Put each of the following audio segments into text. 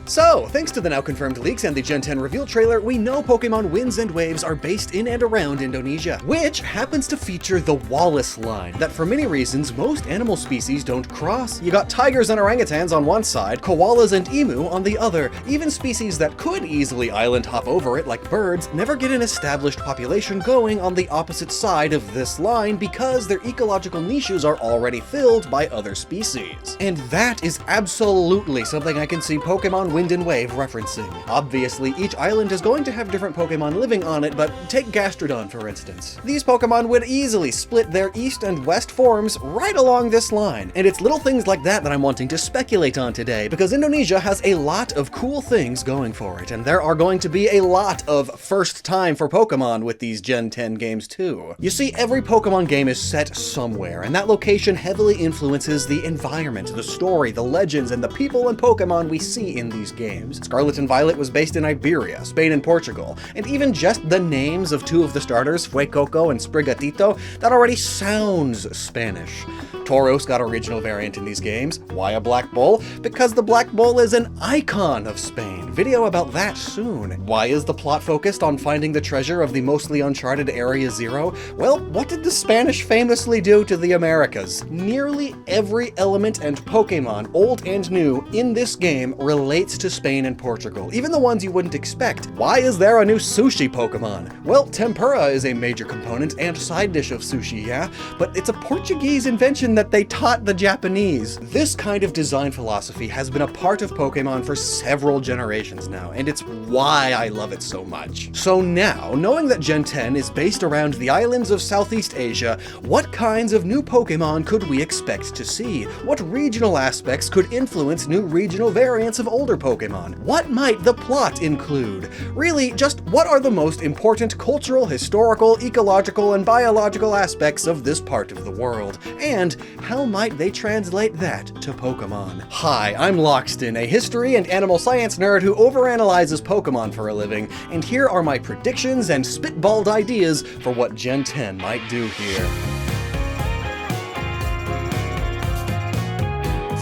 So, thanks to the now confirmed leaks and the Gen 10 reveal trailer, we know Pokemon Winds and Waves are based in and around Indonesia, which happens to feature the Wallace line, that for many reasons most animal species don't cross. You got tigers and orangutans on one side, koalas and emu on the other. Even species that could easily island hop over it, like birds, never get an established population going on the opposite side of this line because their ecological niches are already filled by other species. And that is absolutely something I can see Pokemon Wind and Wave referencing. Obviously, each island is going to have different Pokemon living on it, but take Gastrodon for instance. These Pokemon would easily split their east and west forms right along this line, and it's little things like that that I'm wanting to speculate on today, because Indonesia has a lot of cool things going for it, and there are going to be a lot of first time for Pokemon with these Gen 10 games too. You see, every Pokemon game is set somewhere, and that location heavily influences the environment, the story, the legends, and the people and Pokemon we see in these games. Scarlet and Violet was based in Iberia, Spain and Portugal, and even just the names of two of the starters, Fuecoco and Sprigatito, that already sounds Spanish. Tauros got a regional variant in these games. Why a black bull? Because the black bull is an icon of Spain. Video about that soon. Why is the plot focused on finding the treasure of the mostly uncharted Area Zero? Well, what did the Spanish famously do to the Americas? Nearly every element and Pokemon, old and new, in this game relates to Spain and Portugal, even the ones you wouldn't expect. Why is there a new sushi Pokemon? Well, tempura is a major component and side dish of sushi, yeah, but it's a Portuguese invention that they taught the Japanese. This kind of design philosophy has been a part of Pokemon for several generations now, and it's why I love it so much. So now, knowing that Gen 10 is based around the islands of Southeast Asia, what kinds of new Pokemon could we expect to see? What regional aspects could influence new regional variants of older Pokemon? What might the plot include? Really, just what are the most important cultural, historical, ecological, and biological aspects of this part of the world? And how might they translate that to Pokemon? Hi, I'm Lockstin, a history and animal science nerd who overanalyzes Pokemon for a living, and here are my predictions and spitballed ideas for what Gen 10 might do here.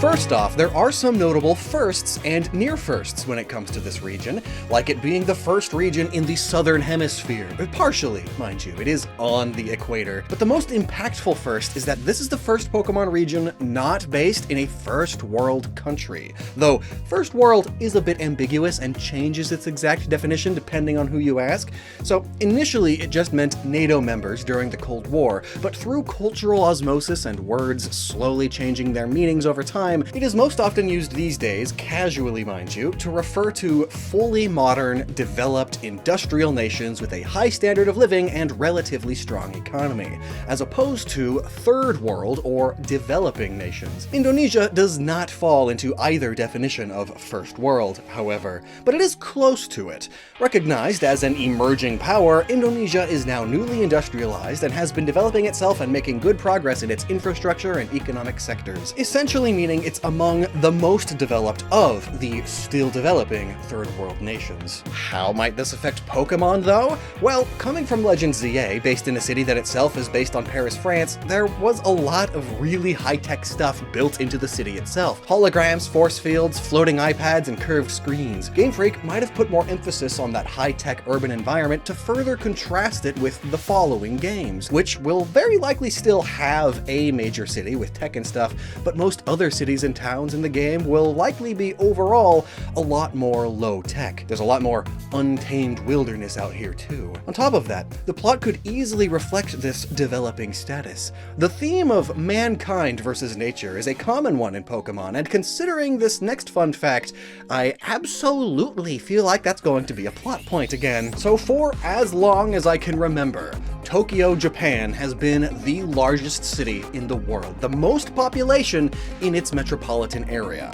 First off, there are some notable firsts and near firsts when it comes to this region, like it being the first region in the southern hemisphere. Partially, mind you, it is on the equator. But the most impactful first is that this is the first Pokemon region not based in a first world country. Though, first world is a bit ambiguous and changes its exact definition depending on who you ask. So initially it just meant NATO members during the Cold War, but through cultural osmosis and words slowly changing their meanings over time, it is most often used these days, casually mind you, to refer to fully modern, developed, industrial nations with a high standard of living and relatively strong economy, as opposed to third world or developing nations. Indonesia does not fall into either definition of first world, however, but it is close to it. Recognized as an emerging power, Indonesia is now newly industrialized and has been developing itself and making good progress in its infrastructure and economic sectors, essentially meaning it's among the most developed of the still developing third world nations. How might this affect Pokemon though? Well, coming from Legend ZA, based in a city that itself is based on Paris, France, there was a lot of really high-tech stuff built into the city itself. Holograms, force fields, floating iPads, and curved screens. Game Freak might have put more emphasis on that high-tech urban environment to further contrast it with the following games, which will very likely still have a major city with tech and stuff, but most other cities and towns in the game will likely be overall a lot more low-tech. There's a lot more untamed wilderness out here too. On top of that, the plot could easily reflect this developing status. The theme of mankind versus nature is a common one in Pokemon, and considering this next fun fact, I absolutely feel like that's going to be a plot point again. So for as long as I can remember, Tokyo, Japan has been the largest city in the world, the most population in its metropolitan area.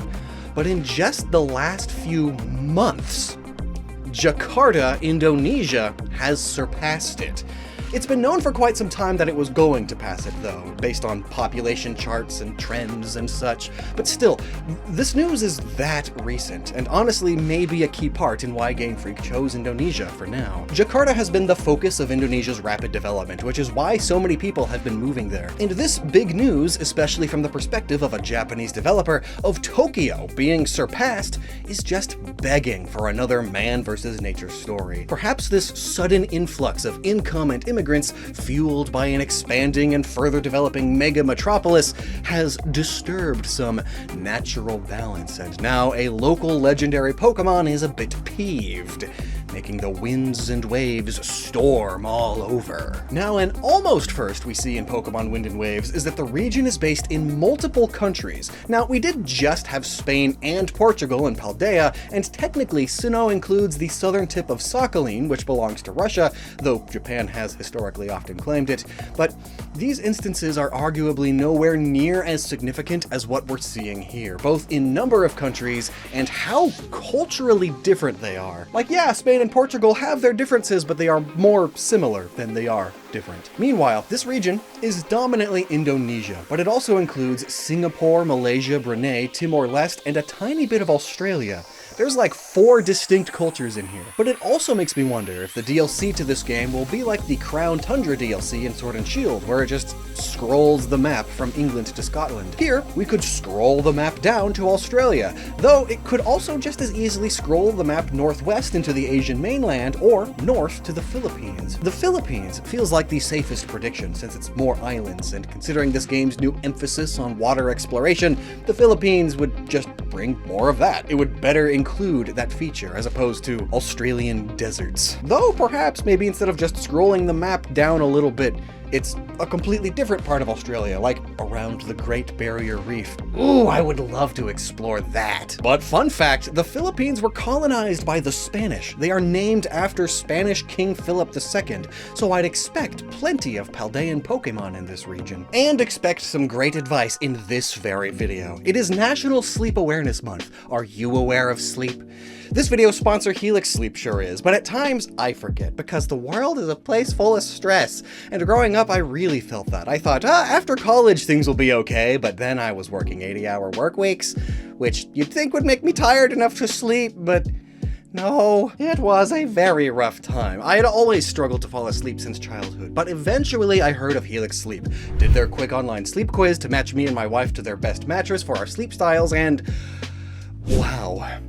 But in just the last few months, Jakarta, Indonesia has surpassed it. It's been known for quite some time that it was going to pass it though, based on population charts and trends and such, but still, this news is that recent, and honestly may be a key part in why Game Freak chose Indonesia for now. Jakarta has been the focus of Indonesia's rapid development, which is why so many people have been moving there. And this big news, especially from the perspective of a Japanese developer, of Tokyo being surpassed, is just begging for another man versus nature story. Perhaps this sudden influx of income and immigrants, fueled by an expanding and further developing mega metropolis, has disturbed some natural balance, and now a local legendary Pokémon is a bit peeved, making the winds and waves storm all over. Now, an almost first we see in Pokemon Wind and Waves is that the region is based in multiple countries. Now, we did just have Spain and Portugal in Paldea, and technically Sinnoh includes the southern tip of Sakhalin, which belongs to Russia, though Japan has historically often claimed it, but these instances are arguably nowhere near as significant as what we're seeing here, both in number of countries and how culturally different they are. Like, yeah, Spain and Portugal have their differences, but they are more similar than they are different. Meanwhile, this region is dominantly Indonesia, but it also includes Singapore, Malaysia, Brunei, Timor-Leste, and a tiny bit of Australia. There's like 4 distinct cultures in here. But it also makes me wonder if the DLC to this game will be like the Crown Tundra DLC in Sword and Shield, where it just scrolls the map from England to Scotland. Here, we could scroll the map down to Australia, though it could also just as easily scroll the map northwest into the Asian mainland, or north to the Philippines. The Philippines feels like the safest prediction since it's more islands, and considering this game's new emphasis on water exploration, the Philippines would just bring more of that. It would better include that feature as opposed to Australian deserts. Though perhaps maybe instead of just scrolling the map down a little bit, it's a completely different part of Australia, like around the Great Barrier Reef. Ooh, I would love to explore that. But fun fact, the Philippines were colonized by the Spanish. They are named after Spanish King Philip II, so I'd expect plenty of Paldean Pokemon in this region. And expect some great advice in this very video. It is National Sleep Awareness Month. Are you aware of sleep? This video's sponsor, Helix Sleep, sure is, but at times I forget because the world is a place full of stress. And growing up, I really felt that. I thought, after college things will be okay, but then I was working 80-hour work weeks, which you'd think would make me tired enough to sleep, but no, it was a very rough time. I had always struggled to fall asleep since childhood, but eventually I heard of Helix Sleep, did their quick online sleep quiz to match me and my wife to their best mattress for our sleep styles, and wow.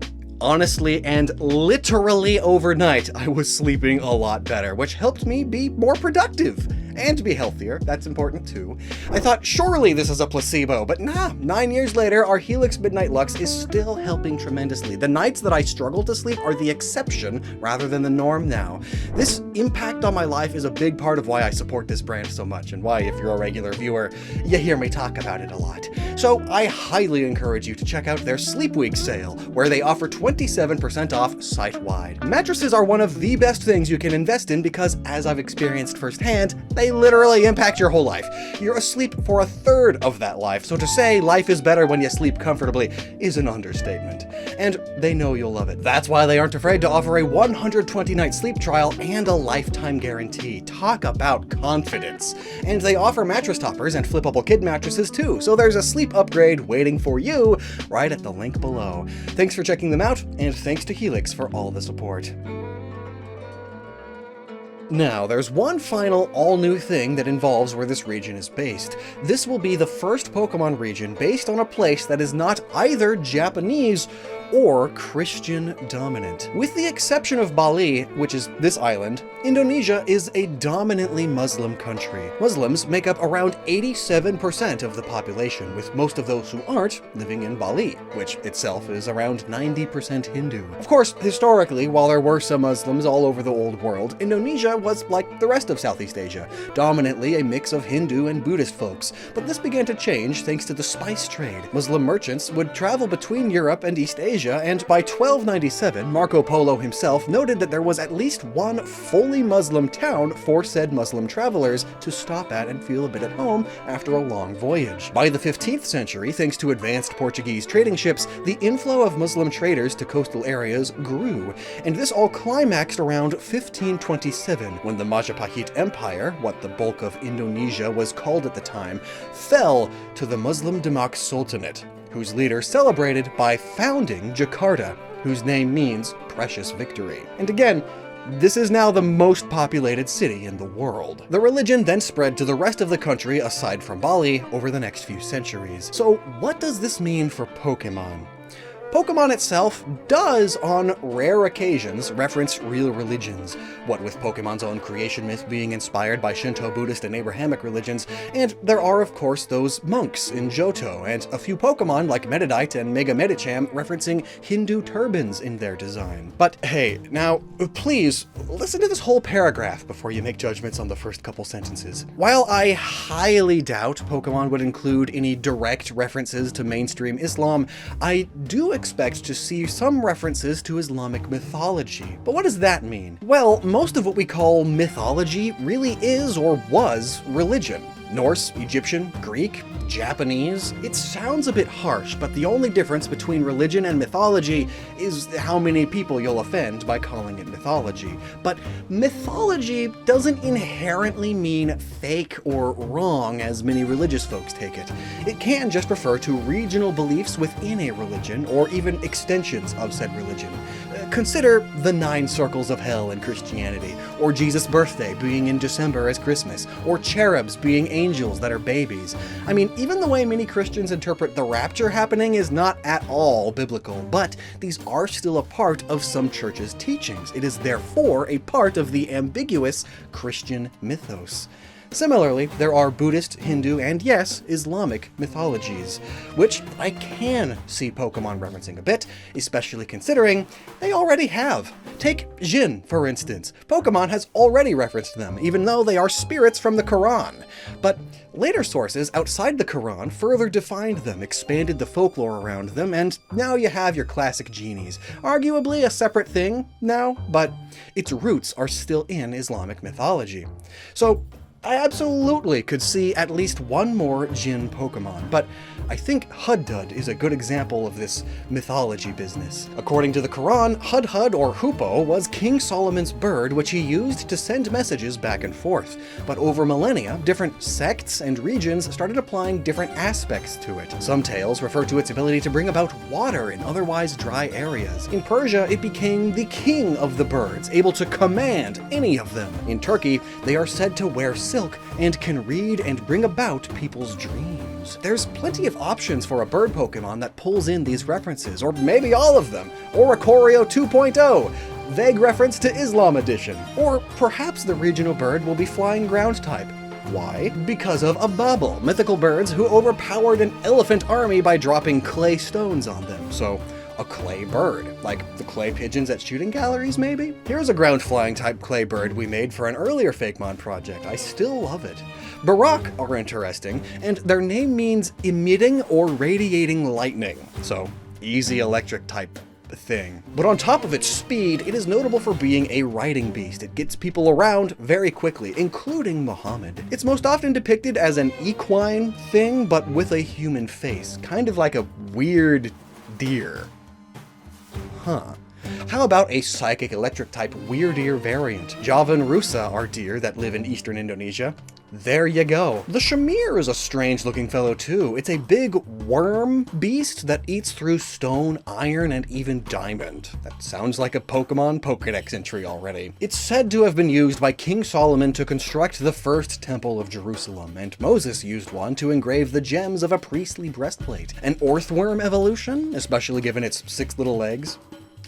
Honestly and literally overnight, I was sleeping a lot better, which helped me be more productive. And be healthier, that's important too. I thought surely this is a placebo, but nah, 9 years later, our Helix Midnight Lux is still helping tremendously. The nights that I struggle to sleep are the exception rather than the norm now. This impact on my life is a big part of why I support this brand so much, and why, if you're a regular viewer, you hear me talk about it a lot. So I highly encourage you to check out their Sleep Week sale, where they offer 27% off site-wide. Mattresses are one of the best things you can invest in because, as I've experienced firsthand, they literally impact your whole life. You're asleep for a third of that life, so to say life is better when you sleep comfortably is an understatement. And they know you'll love it. That's why they aren't afraid to offer a 120-night sleep trial and a lifetime guarantee. Talk about confidence. And they offer mattress toppers and flippable kid mattresses too, so there's a sleep upgrade waiting for you right at the link below. Thanks for checking them out, and thanks to Helix for all the support. Now, there's one final all-new thing that involves where this region is based. This will be the first Pokemon region based on a place that is not either Japanese or Christian dominant. With the exception of Bali, which is this island, Indonesia is a dominantly Muslim country. Muslims make up around 87% of the population, with most of those who aren't living in Bali, which itself is around 90% Hindu. Of course, historically, while there were some Muslims all over the old world, Indonesia was like the rest of Southeast Asia, dominantly a mix of Hindu and Buddhist folks. But this began to change thanks to the spice trade. Muslim merchants would travel between Europe and East Asia, and by 1297, Marco Polo himself noted that there was at least one fully Muslim town for said Muslim travelers to stop at and feel a bit at home after a long voyage. By the 15th century, thanks to advanced Portuguese trading ships, the inflow of Muslim traders to coastal areas grew, and this all climaxed around 1527 11, when the Majapahit Empire, what the bulk of Indonesia was called at the time, fell to the Muslim Demak Sultanate, whose leader celebrated by founding Jakarta, whose name means precious victory. And again, this is now the most populated city in the world. The religion then spread to the rest of the country aside from Bali over the next few centuries. So what does this mean for Pokémon? Pokémon itself does, on rare occasions, reference real religions, what with Pokémon's own creation myth being inspired by Shinto, Buddhist, and Abrahamic religions, and there are of course those monks in Johto, and a few Pokémon like Meditite and Mega Medicham referencing Hindu turbans in their design. But hey, now please listen to this whole paragraph before you make judgments on the first couple sentences. While I highly doubt Pokémon would include any direct references to mainstream Islam, I do expect to see some references to Islamic mythology. But what does that mean? Well, most of what we call mythology really is or was religion. Norse, Egyptian, Greek, Japanese. It sounds a bit harsh, but the only difference between religion and mythology is how many people you'll offend by calling it mythology. But mythology doesn't inherently mean fake or wrong as many religious folks take it. It can just refer to regional beliefs within a religion, or even extensions of said religion. Consider the 9 circles of hell in Christianity, or Jesus' birthday being in December as Christmas, or cherubs being angels that are babies. I mean, even the way many Christians interpret the rapture happening is not at all biblical, but these are still a part of some churches' teachings. It is therefore a part of the ambiguous Christian mythos. Similarly, there are Buddhist, Hindu, and yes, Islamic mythologies, which I can see Pokémon referencing a bit, especially considering they already have. Take Jinn, for instance. Pokémon has already referenced them, even though they are spirits from the Quran. But later sources outside the Quran further defined them, expanded the folklore around them, and now you have your classic genies. Arguably a separate thing now, but its roots are still in Islamic mythology. So I absolutely could see at least one more Jinn Pokémon, but I think Huddud is a good example of this mythology business. According to the Quran, Hudhud or Hoopoe was King Solomon's bird which he used to send messages back and forth. But over millennia, different sects and regions started applying different aspects to it. Some tales refer to its ability to bring about water in otherwise dry areas. In Persia, it became the king of the birds, able to command any of them. In Turkey, they are said to wear silk and can read and bring about people's dreams. There's plenty of options for a bird Pokemon that pulls in these references, or maybe all of them, or a Choreo 2.0, vague reference to Islam Edition, or perhaps the regional bird will be flying ground type. Why? Because of Ababel, mythical birds who overpowered an elephant army by dropping clay stones on them, so a clay bird, like the clay pigeons at shooting galleries maybe? Here's a ground flying type clay bird we made for an earlier Fakemon project. I still love it. Barak are interesting, and their name means emitting or radiating lightning, so easy electric type thing. But on top of its speed, it is notable for being a riding beast. It gets people around very quickly, including Muhammad. It's most often depicted as an equine thing, but with a human face, kind of like a weird deer. Huh. How about a psychic electric type weird-ear variant? Javan Rusa are deer that live in eastern Indonesia. There you go. The Shamir is a strange-looking fellow too. It's a big worm beast that eats through stone, iron, and even diamond. That sounds like a Pokemon Pokédex entry already. It's said to have been used by King Solomon to construct the first temple of Jerusalem, and Moses used one to engrave the gems of a priestly breastplate. An earthworm evolution, especially given its 6 little legs?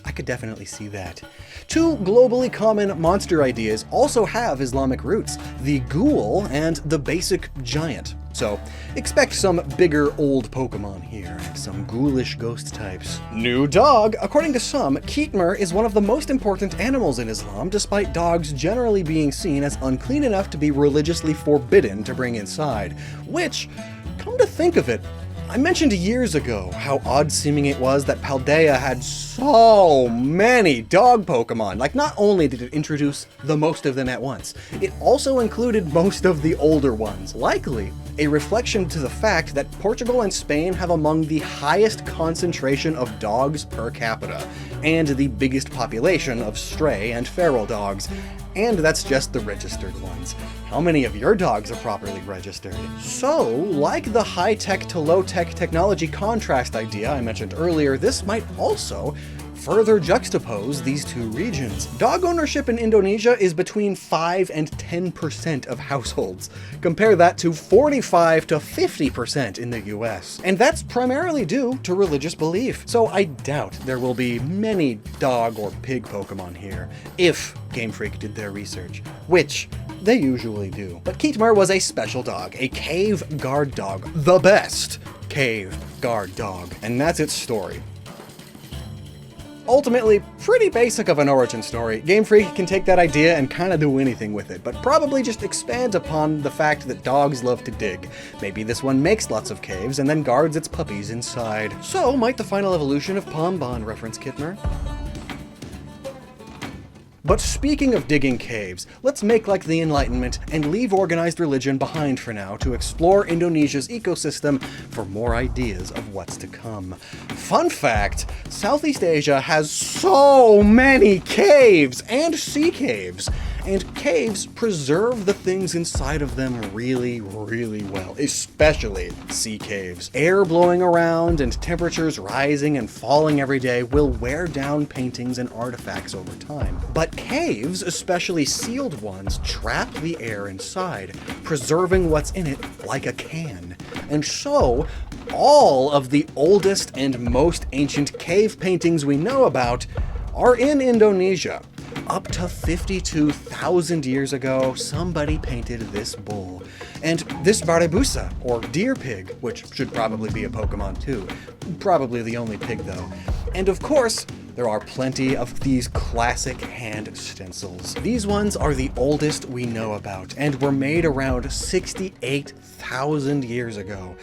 I could definitely see that. 2 globally common monster ideas also have Islamic roots, the ghoul and the basic giant. So expect some bigger old Pokemon here, and some ghoulish ghost types. New dog! According to some, Keetmer is one of the most important animals in Islam, despite dogs generally being seen as unclean enough to be religiously forbidden to bring inside. Which, come to think of it, I mentioned years ago how odd-seeming it was that Paldea had so many dog Pokemon. Like, not only did it introduce the most of them at once, it also included most of the older ones, likely a reflection to the fact that Portugal and Spain have among the highest concentration of dogs per capita, and the biggest population of stray and feral dogs. And that's just the registered ones. How many of your dogs are properly registered? So, like the high-tech to low-tech technology contrast idea I mentioned earlier, this might also further juxtapose these two regions. Dog ownership in Indonesia is between 5 and 10% of households. Compare that to 45 to 50% in the US. And that's primarily due to religious belief. So I doubt there will be many dog or pig Pokemon here, if Game Freak did their research, which they usually do. But Keetmar was a special dog, a cave guard dog, the best cave guard dog. And that's its story. Ultimately, pretty basic of an origin story. Game Freak can take that idea and kinda do anything with it, but probably just expand upon the fact that dogs love to dig. Maybe this one makes lots of caves and then guards its puppies inside. So, might the final evolution of Pomban reference Keetmar? But speaking of digging caves, let's make like the Enlightenment and leave organized religion behind for now to explore Indonesia's ecosystem for more ideas of what's to come. Fun fact, Southeast Asia has so many caves and sea caves. And caves preserve the things inside of them really, really well, especially sea caves. Air blowing around and temperatures rising and falling every day will wear down paintings and artifacts over time. But caves, especially sealed ones, trap the air inside, preserving what's in it like a can. And so, all of the oldest and most ancient cave paintings we know about are in Indonesia. Up to 52,000 years ago, somebody painted this bull. And this Barabusa, or deer pig, which should probably be a Pokemon too. Probably the only pig though. And of course, there are plenty of these classic hand stencils. These ones are the oldest we know about, and were made around 68,000 years ago.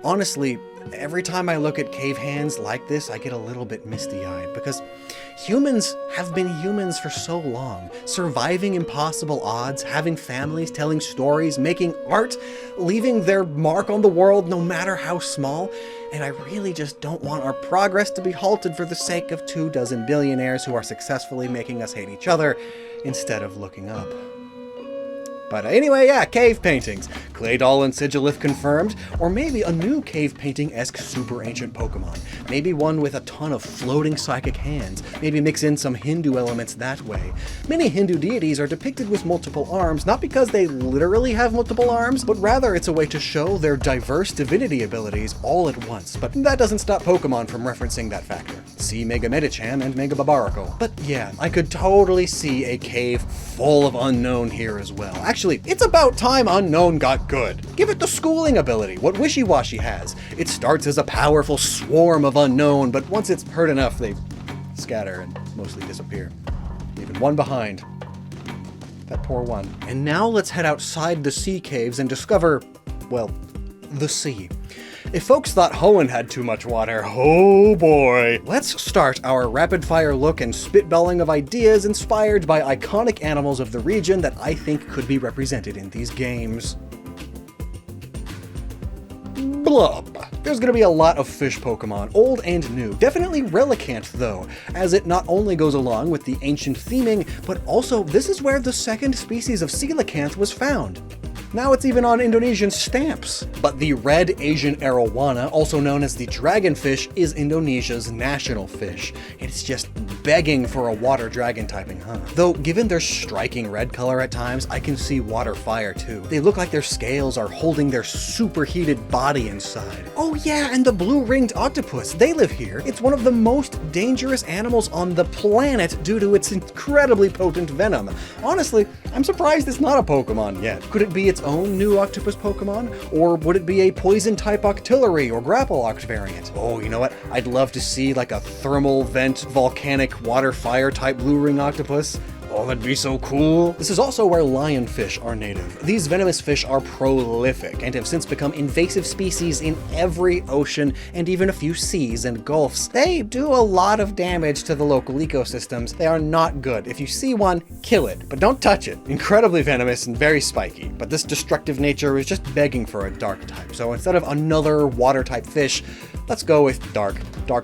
Honestly, every time I look at cave hands like this, I get a little bit misty-eyed, because humans have been humans for so long, surviving impossible odds, having families, telling stories, making art, leaving their mark on the world no matter how small, and I really just don't want our progress to be halted for the sake of 24 billionaires who are successfully making us hate each other instead of looking up. But anyway, yeah, cave paintings. Clay doll and Sigilith confirmed, or maybe a new cave painting-esque super ancient Pokemon. Maybe one with a ton of floating psychic hands. Maybe mix in some Hindu elements that way. Many Hindu deities are depicted with multiple arms, not because they literally have multiple arms, but rather it's a way to show their diverse divinity abilities all at once. But that doesn't stop Pokemon from referencing that factor. See Mega Medicham and Mega Babaracle. But yeah, I could totally see a cave full of Unknown here as well. Actually, it's about time Unknown got good. Give it the schooling ability, what Wishy-Washy has. It starts as a powerful swarm of Unknown, but once it's hurt enough, they scatter and mostly disappear. Leaving one behind. That poor one. And now let's head outside the sea caves and discover, well, the sea. If folks thought Hoenn had too much water, oh boy! Let's start our rapid-fire look and spitballing of ideas inspired by iconic animals of the region that I think could be represented in these games. Blub. There's gonna be a lot of fish Pokemon, old and new. Definitely Relicanth though, as it not only goes along with the ancient theming, but also this is where the second species of Coelacanth was found. Now it's even on Indonesian stamps. But the red Asian arowana, also known as the dragonfish, is Indonesia's national fish. It's just begging for a water dragon typing, huh? Though, given their striking red color at times, I can see water fire too. They look like their scales are holding their superheated body inside. Oh yeah, and the blue-ringed octopus, they live here. It's one of the most dangerous animals on the planet due to its incredibly potent venom. Honestly, I'm surprised it's not a Pokemon yet. Could it be its own new octopus Pokemon? Or would it be a poison-type Octillery or Grapple-Oct variant? Oh, you know what? I'd love to see like a thermal vent, volcanic water-fire type blue ring octopus. Oh, that'd be so cool. This is also where lionfish are native. These venomous fish are prolific and have since become invasive species in every ocean and even a few seas and gulfs. They do a lot of damage to the local ecosystems. They are not good. If you see one, kill it, but don't touch it. Incredibly venomous and very spiky, but this destructive nature is just begging for a dark type. So instead of another water type fish, Let's go with Dark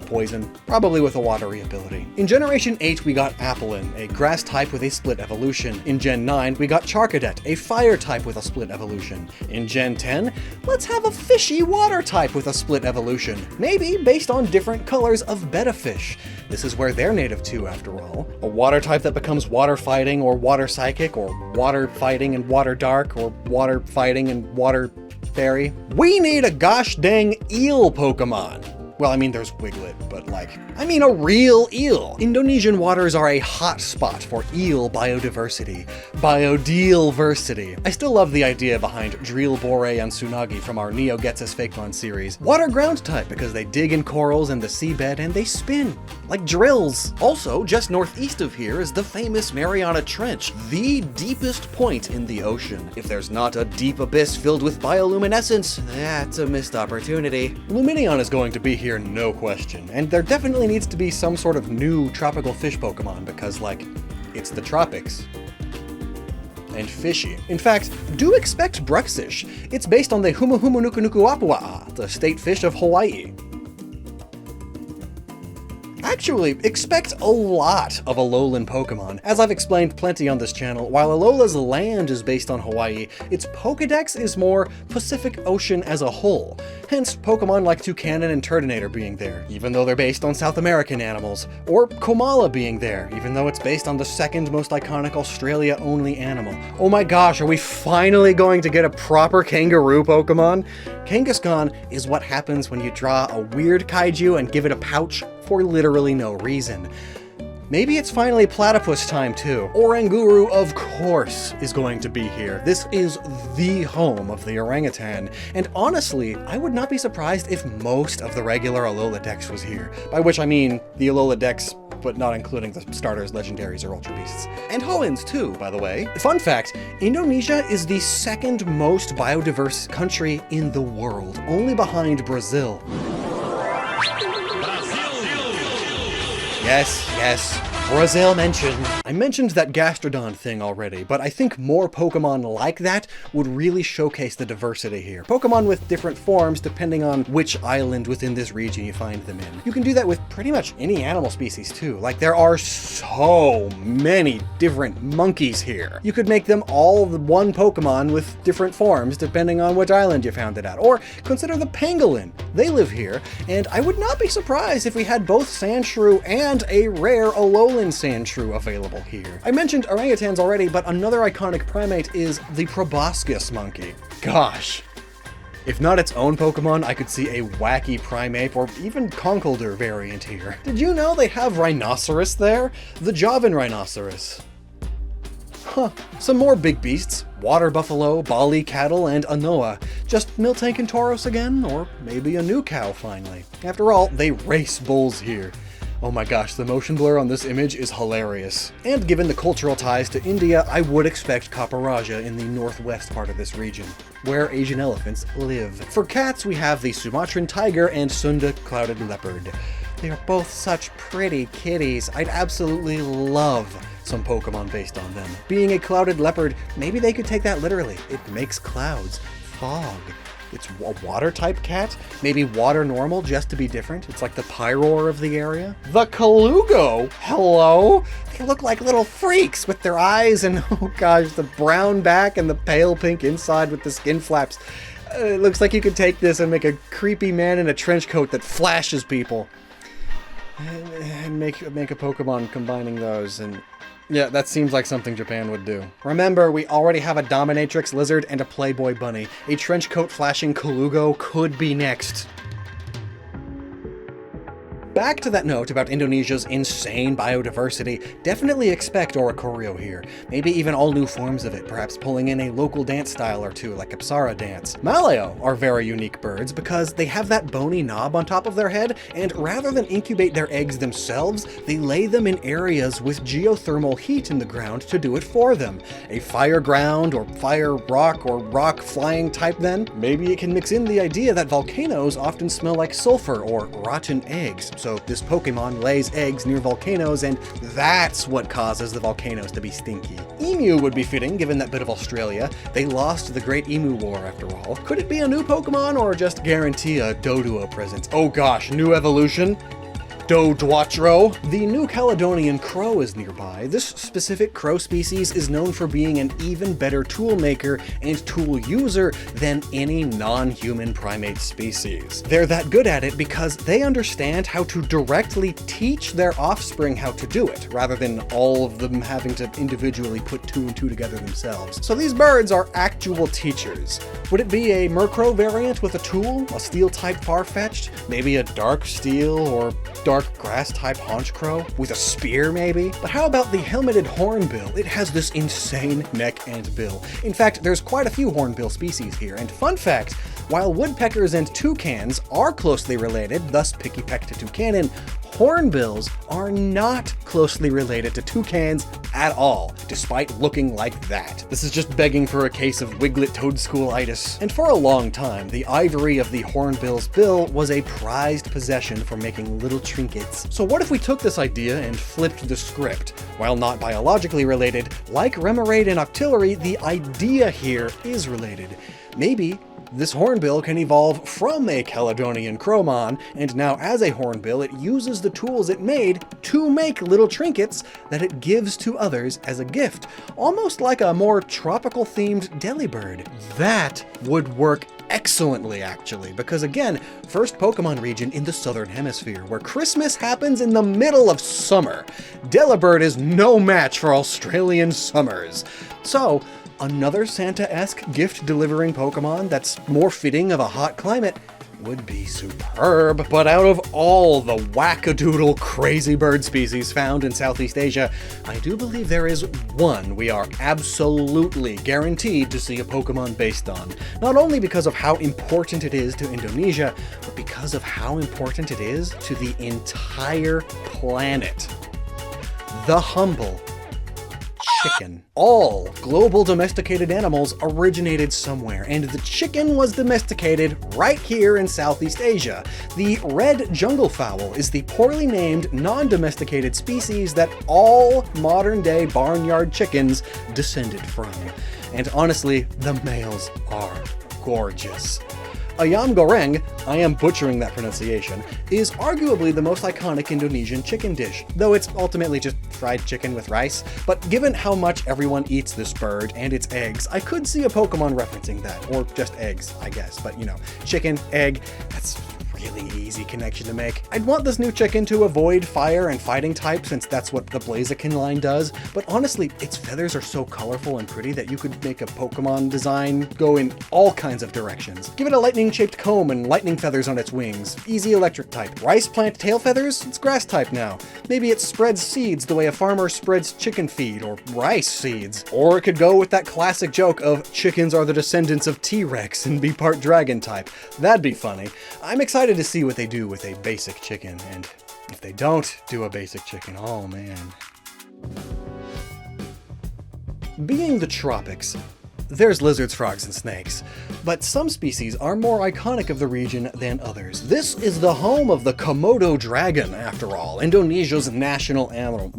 Poison, probably with a watery ability. In Generation 8, we got Applin, a grass type with a split evolution. In Gen 9, we got Charcadet, a fire type with a split evolution. In Gen 10, let's have a fishy water type with a split evolution, maybe based on different colors of betta fish. This is where they're native to, after all. A water type that becomes water fighting or water psychic, or water fighting and water dark, or water fighting and water fairy. We need a gosh dang eel Pokemon. Well, I mean, there's Wiglet, but a real eel. Indonesian waters are a hot spot for eel biodiversity. Biodiversity. I still love the idea behind Drillbore and Tsunagi from our Neo Gets Us Fakemon series. Water ground type because they dig in corals and the seabed and they spin like drills. Also, just northeast of here is the famous Mariana Trench, the deepest point in the ocean. If there's not a deep abyss filled with bioluminescence, that's a missed opportunity. Luminion is going to be here, no question, and there definitely needs to be some sort of new tropical fish Pokemon because, it's the tropics. And fishy. In fact, do expect Bruxish. It's based on the Humuhumunukunukuapua'a, the state fish of Hawaii. Actually, expect a lot of Alolan Pokemon. As I've explained plenty on this channel, while Alola's land is based on Hawaii, its Pokédex is more Pacific Ocean as a whole. Hence, Pokemon like Toucanon and Turtonator being there, even though they're based on South American animals. Or Komala being there, even though it's based on the second most iconic Australia-only animal. Oh my gosh, are we finally going to get a proper kangaroo Pokemon? Kangaskhan is what happens when you draw a weird kaiju and give it a pouch for literally no reason. Maybe it's finally platypus time too. Oranguru, of course, is going to be here. This is the home of the orangutan. And honestly, I would not be surprised if most of the regular Alola Dex was here. By which I mean the Alola Dex, but not including the starters, legendaries, or ultra beasts. And Hoenns too, by the way. Fun fact, Indonesia is the second most biodiverse country in the world, only behind Brazil. Yes, Brazil mentioned. I mentioned that Gastrodon thing already, but I think more Pokemon like that would really showcase the diversity here. Pokemon with different forms depending on which island within this region you find them in. You can do that with pretty much any animal species too. There are so many different monkeys here. You could make them all one Pokemon with different forms depending on which island you found it at. Or consider the pangolin. They live here, and I would not be surprised if we had both Sandshrew and a rare Alolan Sandshrew available here. I mentioned orangutans already, but another iconic primate is the proboscis monkey. Gosh. If not its own Pokemon, I could see a wacky Primeape or even Conkeldurr variant here. Did you know they have Rhinoceros there? The Javan Rhinoceros. Huh, some more big beasts. Water buffalo, Bali cattle, and Anoa. Just Miltank and Tauros again? Or maybe a new cow finally. After all, they race bulls here. Oh my gosh, the motion blur on this image is hilarious. And given the cultural ties to India, I would expect Kaparaja in the northwest part of this region, where Asian elephants live. For cats, we have the Sumatran tiger and Sunda clouded leopard. They are both such pretty kitties. I'd absolutely love some Pokemon based on them. Being a clouded leopard, maybe they could take that literally. It makes clouds. Fog. It's a water-type cat? Maybe water normal, just to be different? It's like the Pyroar of the area? The Colugo? Hello? They look like little freaks with their eyes and, oh gosh, the brown back and the pale pink inside with the skin flaps. It looks like you could take this and make a creepy man in a trench coat that flashes people. And make a Pokemon combining those, and yeah, that seems like something Japan would do. Remember, we already have a Dominatrix lizard and a Playboy bunny. A trenchcoat flashing Colugo could be next. Back to that note about Indonesia's insane biodiversity, definitely expect Oricorio here. Maybe even all new forms of it, perhaps pulling in a local dance style or two like Apsara dance. Maleo are very unique birds because they have that bony knob on top of their head, and rather than incubate their eggs themselves, they lay them in areas with geothermal heat in the ground to do it for them. A fire ground or fire rock or rock flying type then? Maybe it can mix in the idea that volcanoes often smell like sulfur or rotten eggs. So this Pokemon lays eggs near volcanoes, and that's what causes the volcanoes to be stinky. emu would be fitting given that bit of Australia. They lost the Great Emu War after all. Could it be a new Pokemon or just guarantee a Doduo presence? Oh gosh, new evolution? Doduatro. The New Caledonian crow is nearby. This specific crow species is known for being an even better tool maker and tool user than any non-human primate species. They're that good at it because they understand how to directly teach their offspring how to do it, rather than all of them having to individually put two and two together themselves. So these birds are actual teachers. Would it be a Murkrow variant with a tool? A steel type Farfetch'd? Maybe a dark steel or dark grass type haunch crow with a spear maybe? But how about the helmeted hornbill? It has this insane neck and bill. In fact, there's quite a few hornbill species here, and fun fact, while woodpeckers and toucans are closely related, thus picky peck to toucanon, hornbills are not closely related to toucans at all, despite looking like that. This is just begging for a case of wiglet toadstoolitis. And for a long time, the ivory of the hornbill's bill was a prized possession for making little trinkets. So what if we took this idea and flipped the script? While not biologically related, like Remoraid and Octillery, the idea here is related. Maybe this hornbill can evolve from a Caledonian Crowmon, and now as a hornbill it uses the tools it made to make little trinkets that it gives to others as a gift, almost like a more tropical themed Delibird. That would work excellently actually, because again, first Pokemon region in the southern hemisphere, where Christmas happens in the middle of summer. Delibird is no match for Australian summers. So, another Santa-esque gift-delivering Pokemon that's more fitting of a hot climate would be superb. But out of all the wackadoodle crazy bird species found in Southeast Asia, I do believe there is one we are absolutely guaranteed to see a Pokemon based on. Not only because of how important it is to Indonesia, but because of how important it is to the entire planet. The humble chicken. All global domesticated animals originated somewhere, and the chicken was domesticated right here in Southeast Asia. The red jungle fowl is the poorly named, non-domesticated species that all modern-day barnyard chickens descended from. And honestly, the males are gorgeous. Ayam goreng, I am butchering that pronunciation, is arguably the most iconic Indonesian chicken dish, though it's ultimately just fried chicken with rice. But given how much everyone eats this bird and its eggs, I could see a Pokemon referencing that, or just eggs, I guess. But you know, chicken, egg, that's really easy connection to make. I'd want this new chicken to avoid fire and fighting type, since that's what the Blaziken line does, but honestly, its feathers are so colorful and pretty that you could make a Pokemon design go in all kinds of directions. Give it a lightning-shaped comb and lightning feathers on its wings. Easy electric type. Rice plant tail feathers? It's grass type now. Maybe it spreads seeds the way a farmer spreads chicken feed or rice seeds. Or it could go with that classic joke of chickens are the descendants of T-Rex and be part dragon type. That'd be funny. I'm excited to see what they do with a basic chicken, and if they don't do a basic chicken, oh man. Being the tropics, there's lizards, frogs, and snakes, but some species are more iconic of the region than others. This is the home of the Komodo dragon, after all, Indonesia's national animal.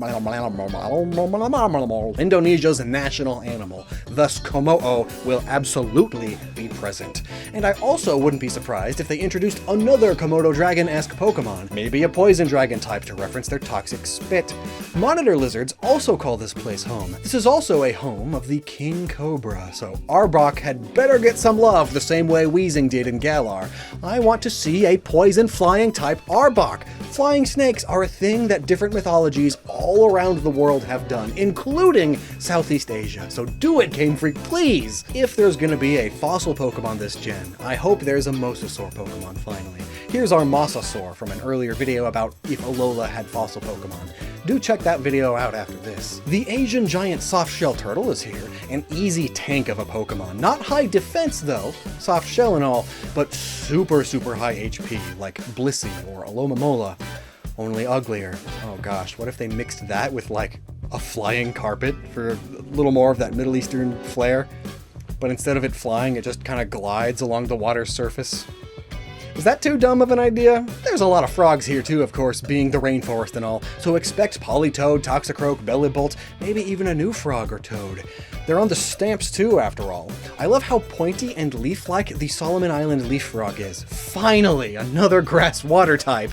Indonesia's national animal. Thus, Komodo will absolutely be present. And I also wouldn't be surprised if they introduced another Komodo dragon-esque Pokemon, maybe a poison dragon type to reference their toxic spit. Monitor lizards also call this place home. This is also a home of the king cobra, so Arbok had better get some love the same way Weezing did in Galar. I want to see a poison flying type Arbok. Flying snakes are a thing that different mythologies all around the world have done, including Southeast Asia. So do it, Game Freak, please! If there's gonna be a fossil Pokemon this gen, I hope there's a Mosasaur Pokemon finally. Here's our Mossawsaur from an earlier video about if Alola had fossil Pokemon. Do check that video out after this. The Asian giant soft shell turtle is here, an easy tank of a Pokemon. Not high defense though, soft shell and all, but super high HP, like Blissey or Alomomola, only uglier. Oh gosh, what if they mixed that with like a flying carpet for a little more of that Middle Eastern flair? But instead of it flying, it just kind of glides along the water's surface. Is that too dumb of an idea? There's a lot of frogs here too, of course, being the rainforest and all, so expect polytoad, toxicroak, bellybolt, maybe even a new frog or toad. They're on the stamps too, after all. I love how pointy and leaf-like the Solomon Island leaf frog is. Finally, another grass water type.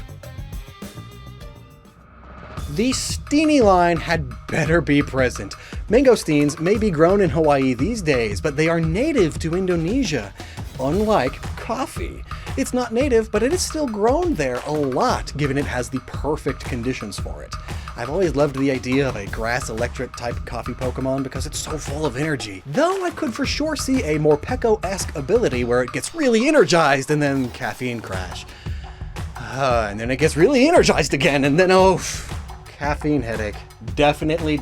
The Steenie line had better be present. Mangosteens may be grown in Hawaii these days, but they are native to Indonesia, unlike coffee. It's not native, but it is still grown there a lot, given it has the perfect conditions for it. I've always loved the idea of a grass electric type coffee Pokemon because it's so full of energy. Though I could for sure see a Morpeko-esque ability where it gets really energized and then caffeine crash. And then it gets really energized again and then caffeine headache. Definitely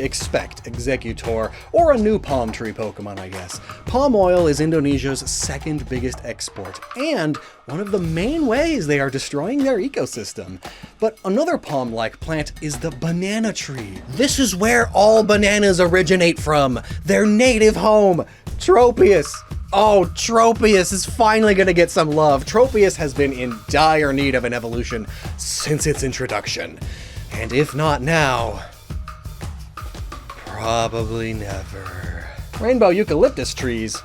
expect Executor or a new palm tree Pokemon, I guess. Palm oil is Indonesia's second biggest export and one of the main ways they are destroying their ecosystem. But another palm-like plant is the banana tree. This is where all bananas originate from, their native home, Tropius. Oh, Tropius is finally gonna get some love. Tropius has been in dire need of an evolution since its introduction. And if not now, probably never. Rainbow eucalyptus trees.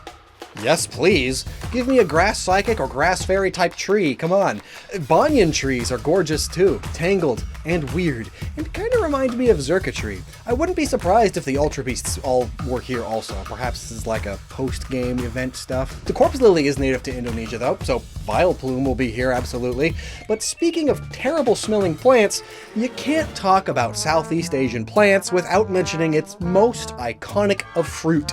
Yes, please. Give me a grass psychic or grass fairy type tree, come on. Banyan trees are gorgeous too, tangled and weird, and kind of remind me of Xurkitree. I wouldn't be surprised if the Ultra Beasts all were here also. Perhaps this is like a post-game event stuff. The Corpse Lily is native to Indonesia though, so Vileplume will be here absolutely. But speaking of terrible smelling plants, you can't talk about Southeast Asian plants without mentioning its most iconic of fruit.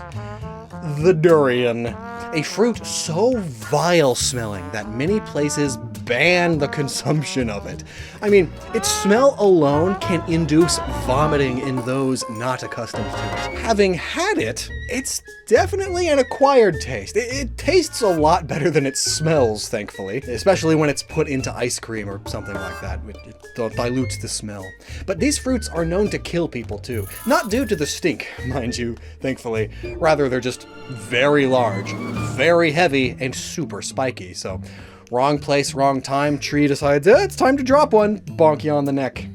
The durian. A fruit so vile smelling that many places ban the consumption of it. I mean, its smell alone can induce vomiting in those not accustomed to it. Having had it, it's definitely an acquired taste. It tastes a lot better than it smells, thankfully, especially when it's put into ice cream or something like that. It dilutes the smell. But these fruits are known to kill people too. Not due to the stink, mind you, thankfully. Rather, they're just very large, very heavy, and super spiky, so wrong place, wrong time, tree decides, it's time to drop one, bonk you on the neck.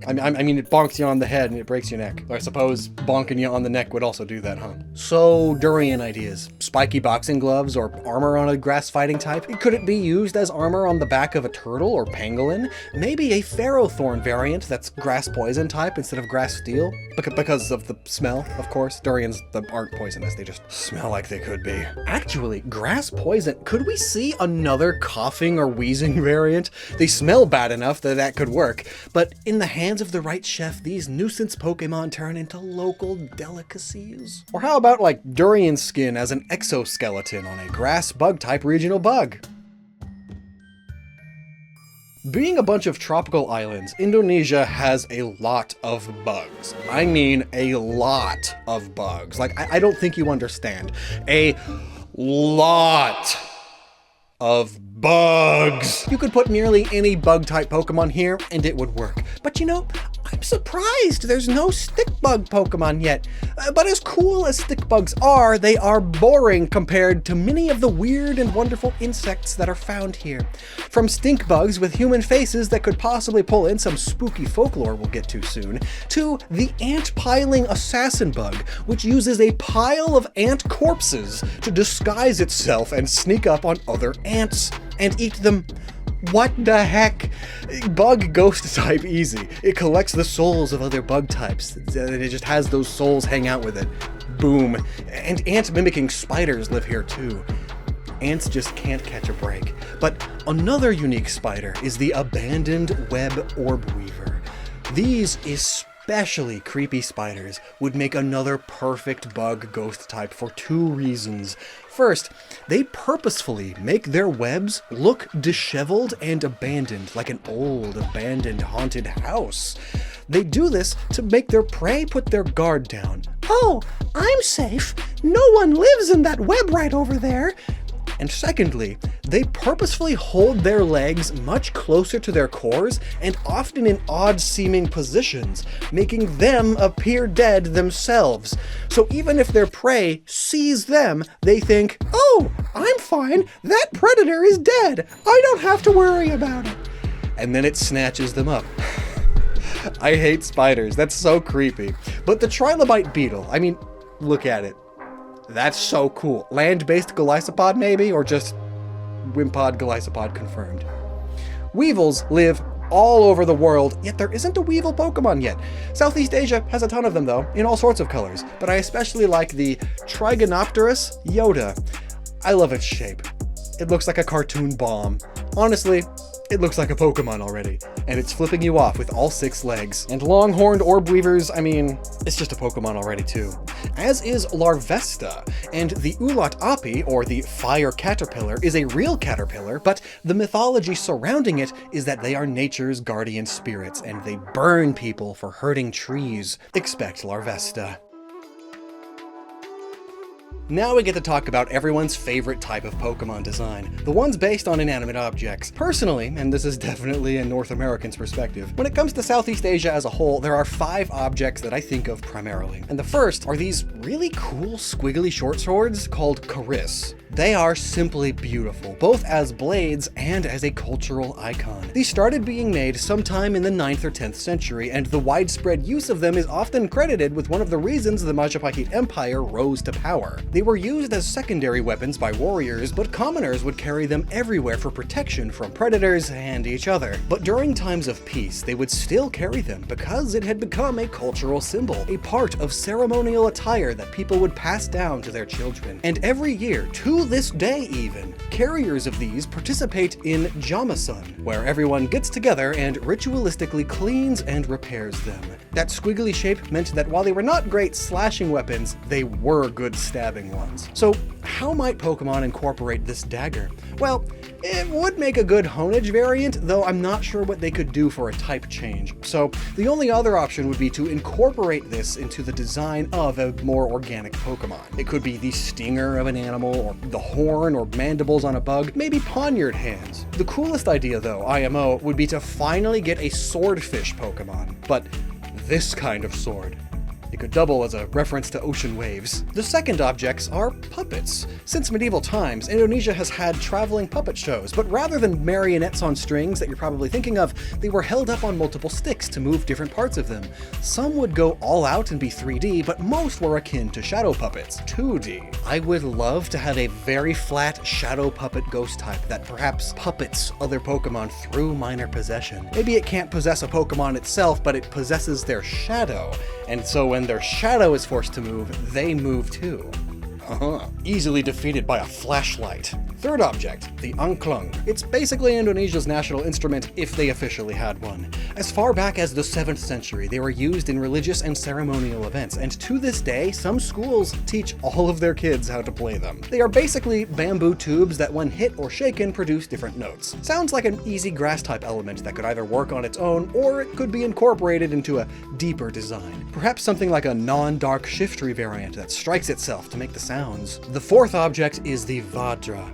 I mean, it bonks you on the head and it breaks your neck. I suppose bonking you on the neck would also do that, huh? So, durian ideas. Spiky boxing gloves or armor on a grass fighting type? Could it be used as armor on the back of a turtle or pangolin? Maybe a ferrothorn variant that's grass poison type instead of grass steel? Because of the smell, of course. Durians aren't poisonous, they just smell like they could be. Actually, grass poison, could we see another coughing or wheezing variant? They smell bad enough that could work, but in the hands of the right chef, these nuisance Pokemon turn into local delicacies. Or how about like durian skin as an exoskeleton on a grass bug type regional bug? Being a bunch of tropical islands, Indonesia has a lot of bugs. I mean a lot of bugs. Like, I don't think you understand. A lot of bugs. You could put nearly any bug-type Pokemon here, and it would work. But you know, I'm surprised there's no stick bug Pokemon yet. But as cool as stick bugs are, they are boring compared to many of the weird and wonderful insects that are found here. From stink bugs with human faces that could possibly pull in some spooky folklore we'll get to soon, to the ant-piling assassin bug, which uses a pile of ant corpses to disguise itself and sneak up on other ants and eat them. What the heck? Bug ghost type easy. It collects the souls of other bug types, and it just has those souls hang out with it. Boom. And ant mimicking spiders live here too. Ants just can't catch a break. But another unique spider is the abandoned web orb weaver. These especially creepy spiders would make another perfect bug ghost type for two reasons. First, they purposefully make their webs look disheveled and abandoned, like an old, abandoned, haunted house. They do this to make their prey put their guard down. Oh, I'm safe. No one lives in that web right over there. And secondly, they purposefully hold their legs much closer to their cores and often in odd-seeming positions, making them appear dead themselves. So even if their prey sees them, they think, "Oh, I'm fine, that predator is dead, I don't have to worry about it." And then it snatches them up. I hate spiders, that's so creepy. But the trilobite beetle, I mean, look at it. That's so cool. Land-based golisopod maybe, or just wimpod golisopod confirmed. Weevils live all over the world, yet there isn't a weevil Pokemon yet. Southeast Asia has a ton of them though, in all sorts of colors, but I especially like the Trigonopterus Yoda. I love its shape. It looks like a cartoon bomb. Honestly, it looks like a Pokemon already, and it's flipping you off with all 6 legs. And long-horned orb weavers, I mean, it's just a Pokemon already too. As is Larvesta, and the Ulat Api, or the fire caterpillar, is a real caterpillar, but the mythology surrounding it is that they are nature's guardian spirits, and they burn people for hurting trees. Expect Larvesta. Now we get to talk about everyone's favorite type of Pokemon design, the ones based on inanimate objects. Personally, and this is definitely a North American's perspective, when it comes to Southeast Asia as a whole, there are 5 objects that I think of primarily. And the first are these really cool squiggly short swords called Kariss. They are simply beautiful, both as blades and as a cultural icon. These started being made sometime in the 9th or 10th century, and the widespread use of them is often credited with one of the reasons the Majapahit Empire rose to power. They were used as secondary weapons by warriors, but commoners would carry them everywhere for protection from predators and each other. But during times of peace, they would still carry them because it had become a cultural symbol, a part of ceremonial attire that people would pass down to their children. And every year, to this day even, carriers of these participate in Jamasun, where everyone gets together and ritualistically cleans and repairs them. That squiggly shape meant that while they were not great slashing weapons, they were good stabbing ones. So how might Pokemon incorporate this dagger? Well, it would make a good Honedge variant, though I'm not sure what they could do for a type change. So the only other option would be to incorporate this into the design of a more organic Pokemon. It could be the stinger of an animal, or the horn or mandibles on a bug, maybe poniard hands. The coolest idea though, IMO, would be to finally get a swordfish Pokemon, but this kind of sword. It could double as a reference to ocean waves. The second objects are puppets. Since medieval times, Indonesia has had traveling puppet shows, but rather than marionettes on strings that you're probably thinking of, they were held up on multiple sticks to move different parts of them. Some would go all out and be 3D, but most were akin to shadow puppets, 2D. I would love to have a very flat shadow puppet ghost type that perhaps puppets other Pokemon through minor possession. Maybe it can't possess a Pokemon itself, but it possesses their shadow, and so when their shadow is forced to move, they move too. Easily defeated by a flashlight. Third object, the angklung. It's basically Indonesia's national instrument if they officially had one. As far back as the 7th century, they were used in religious and ceremonial events, and to this day, some schools teach all of their kids how to play them. They are basically bamboo tubes that when hit or shaken produce different notes. Sounds like an easy grass-type element that could either work on its own, or it could be incorporated into a deeper design. Perhaps something like a non-dark shiftry variant that strikes itself to make the sounds. The fourth object is the Vajra,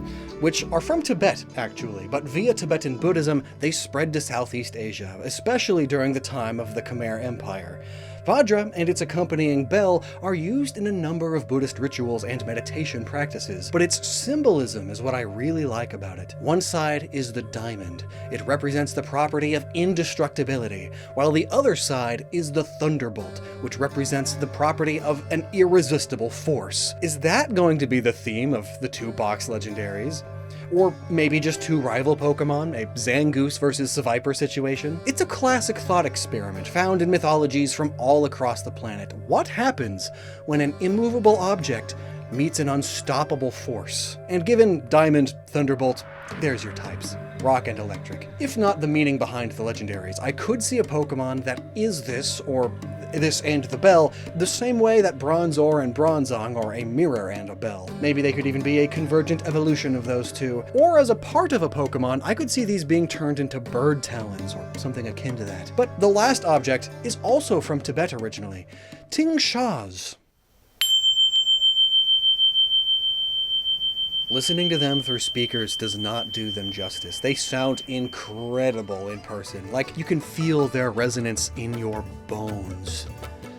which are from Tibet, actually, but via Tibetan Buddhism, they spread to Southeast Asia, especially during the time of the Khmer Empire. Vajra and its accompanying bell are used in a number of Buddhist rituals and meditation practices, but its symbolism is what I really like about it. One side is the diamond. It represents the property of indestructibility, while the other side is the thunderbolt, which represents the property of an irresistible force. Is that going to be the theme of the 2-box legendaries? Or maybe just 2 rival Pokemon, a Zangoose versus Seviper situation? It's a classic thought experiment found in mythologies from all across the planet. What happens when an immovable object meets an unstoppable force? And given Diamond, Thunderbolt, there's your types. Rock and Electric. If not the meaning behind the legendaries, I could see a Pokemon that is this, or this and the bell, the same way that Bronzor and Bronzong are a mirror and a bell. Maybe they could even be a convergent evolution of those two. Or as a part of a Pokemon, I could see these being turned into bird talons or something akin to that. But the last object is also from Tibet originally. Tingshaz. Listening to them through speakers does not do them justice. They sound incredible in person, like you can feel their resonance in your bones.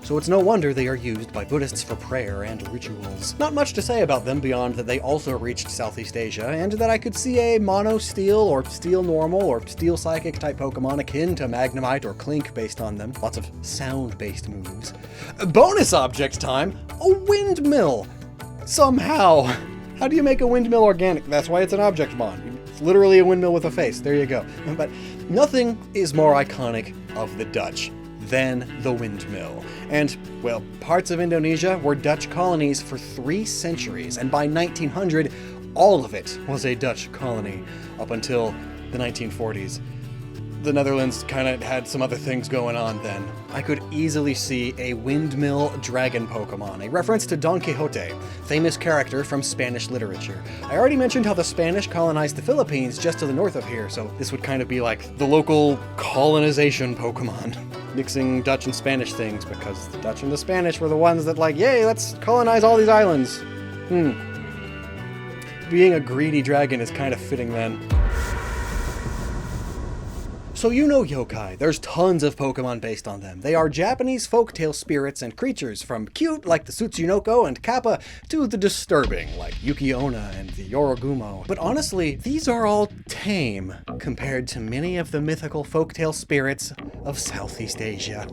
So it's no wonder they are used by Buddhists for prayer and rituals. Not much to say about them beyond that they also reached Southeast Asia, and that I could see a mono steel or steel normal or steel psychic type Pokemon akin to Magnemite or Clink based on them. Lots of sound-based moves. Bonus object time! A windmill! Somehow! How do you make a windmill organic? That's why it's an object mon. It's literally a windmill with a face. There you go. But nothing is more iconic of the Dutch than the windmill. And, well, parts of Indonesia were Dutch colonies for 3 centuries, and by 1900, all of it was a Dutch colony, up until the 1940s. The Netherlands kind of had some other things going on then. I could easily see a windmill dragon Pokemon, a reference to Don Quixote, famous character from Spanish literature. I already mentioned how the Spanish colonized the Philippines just to the north of here, so this would kind of be like the local colonization Pokemon. Mixing Dutch and Spanish things, because the Dutch and the Spanish were the ones that like, yay, let's colonize all these islands. Being a greedy dragon is kind of fitting then. So you know yokai, there's tons of Pokemon based on them. They are Japanese folktale spirits and creatures, from cute like the Tsuchinoko and Kappa to the disturbing like Yuki-onna and the Yorogumo. But honestly, these are all tame compared to many of the mythical folktale spirits of Southeast Asia.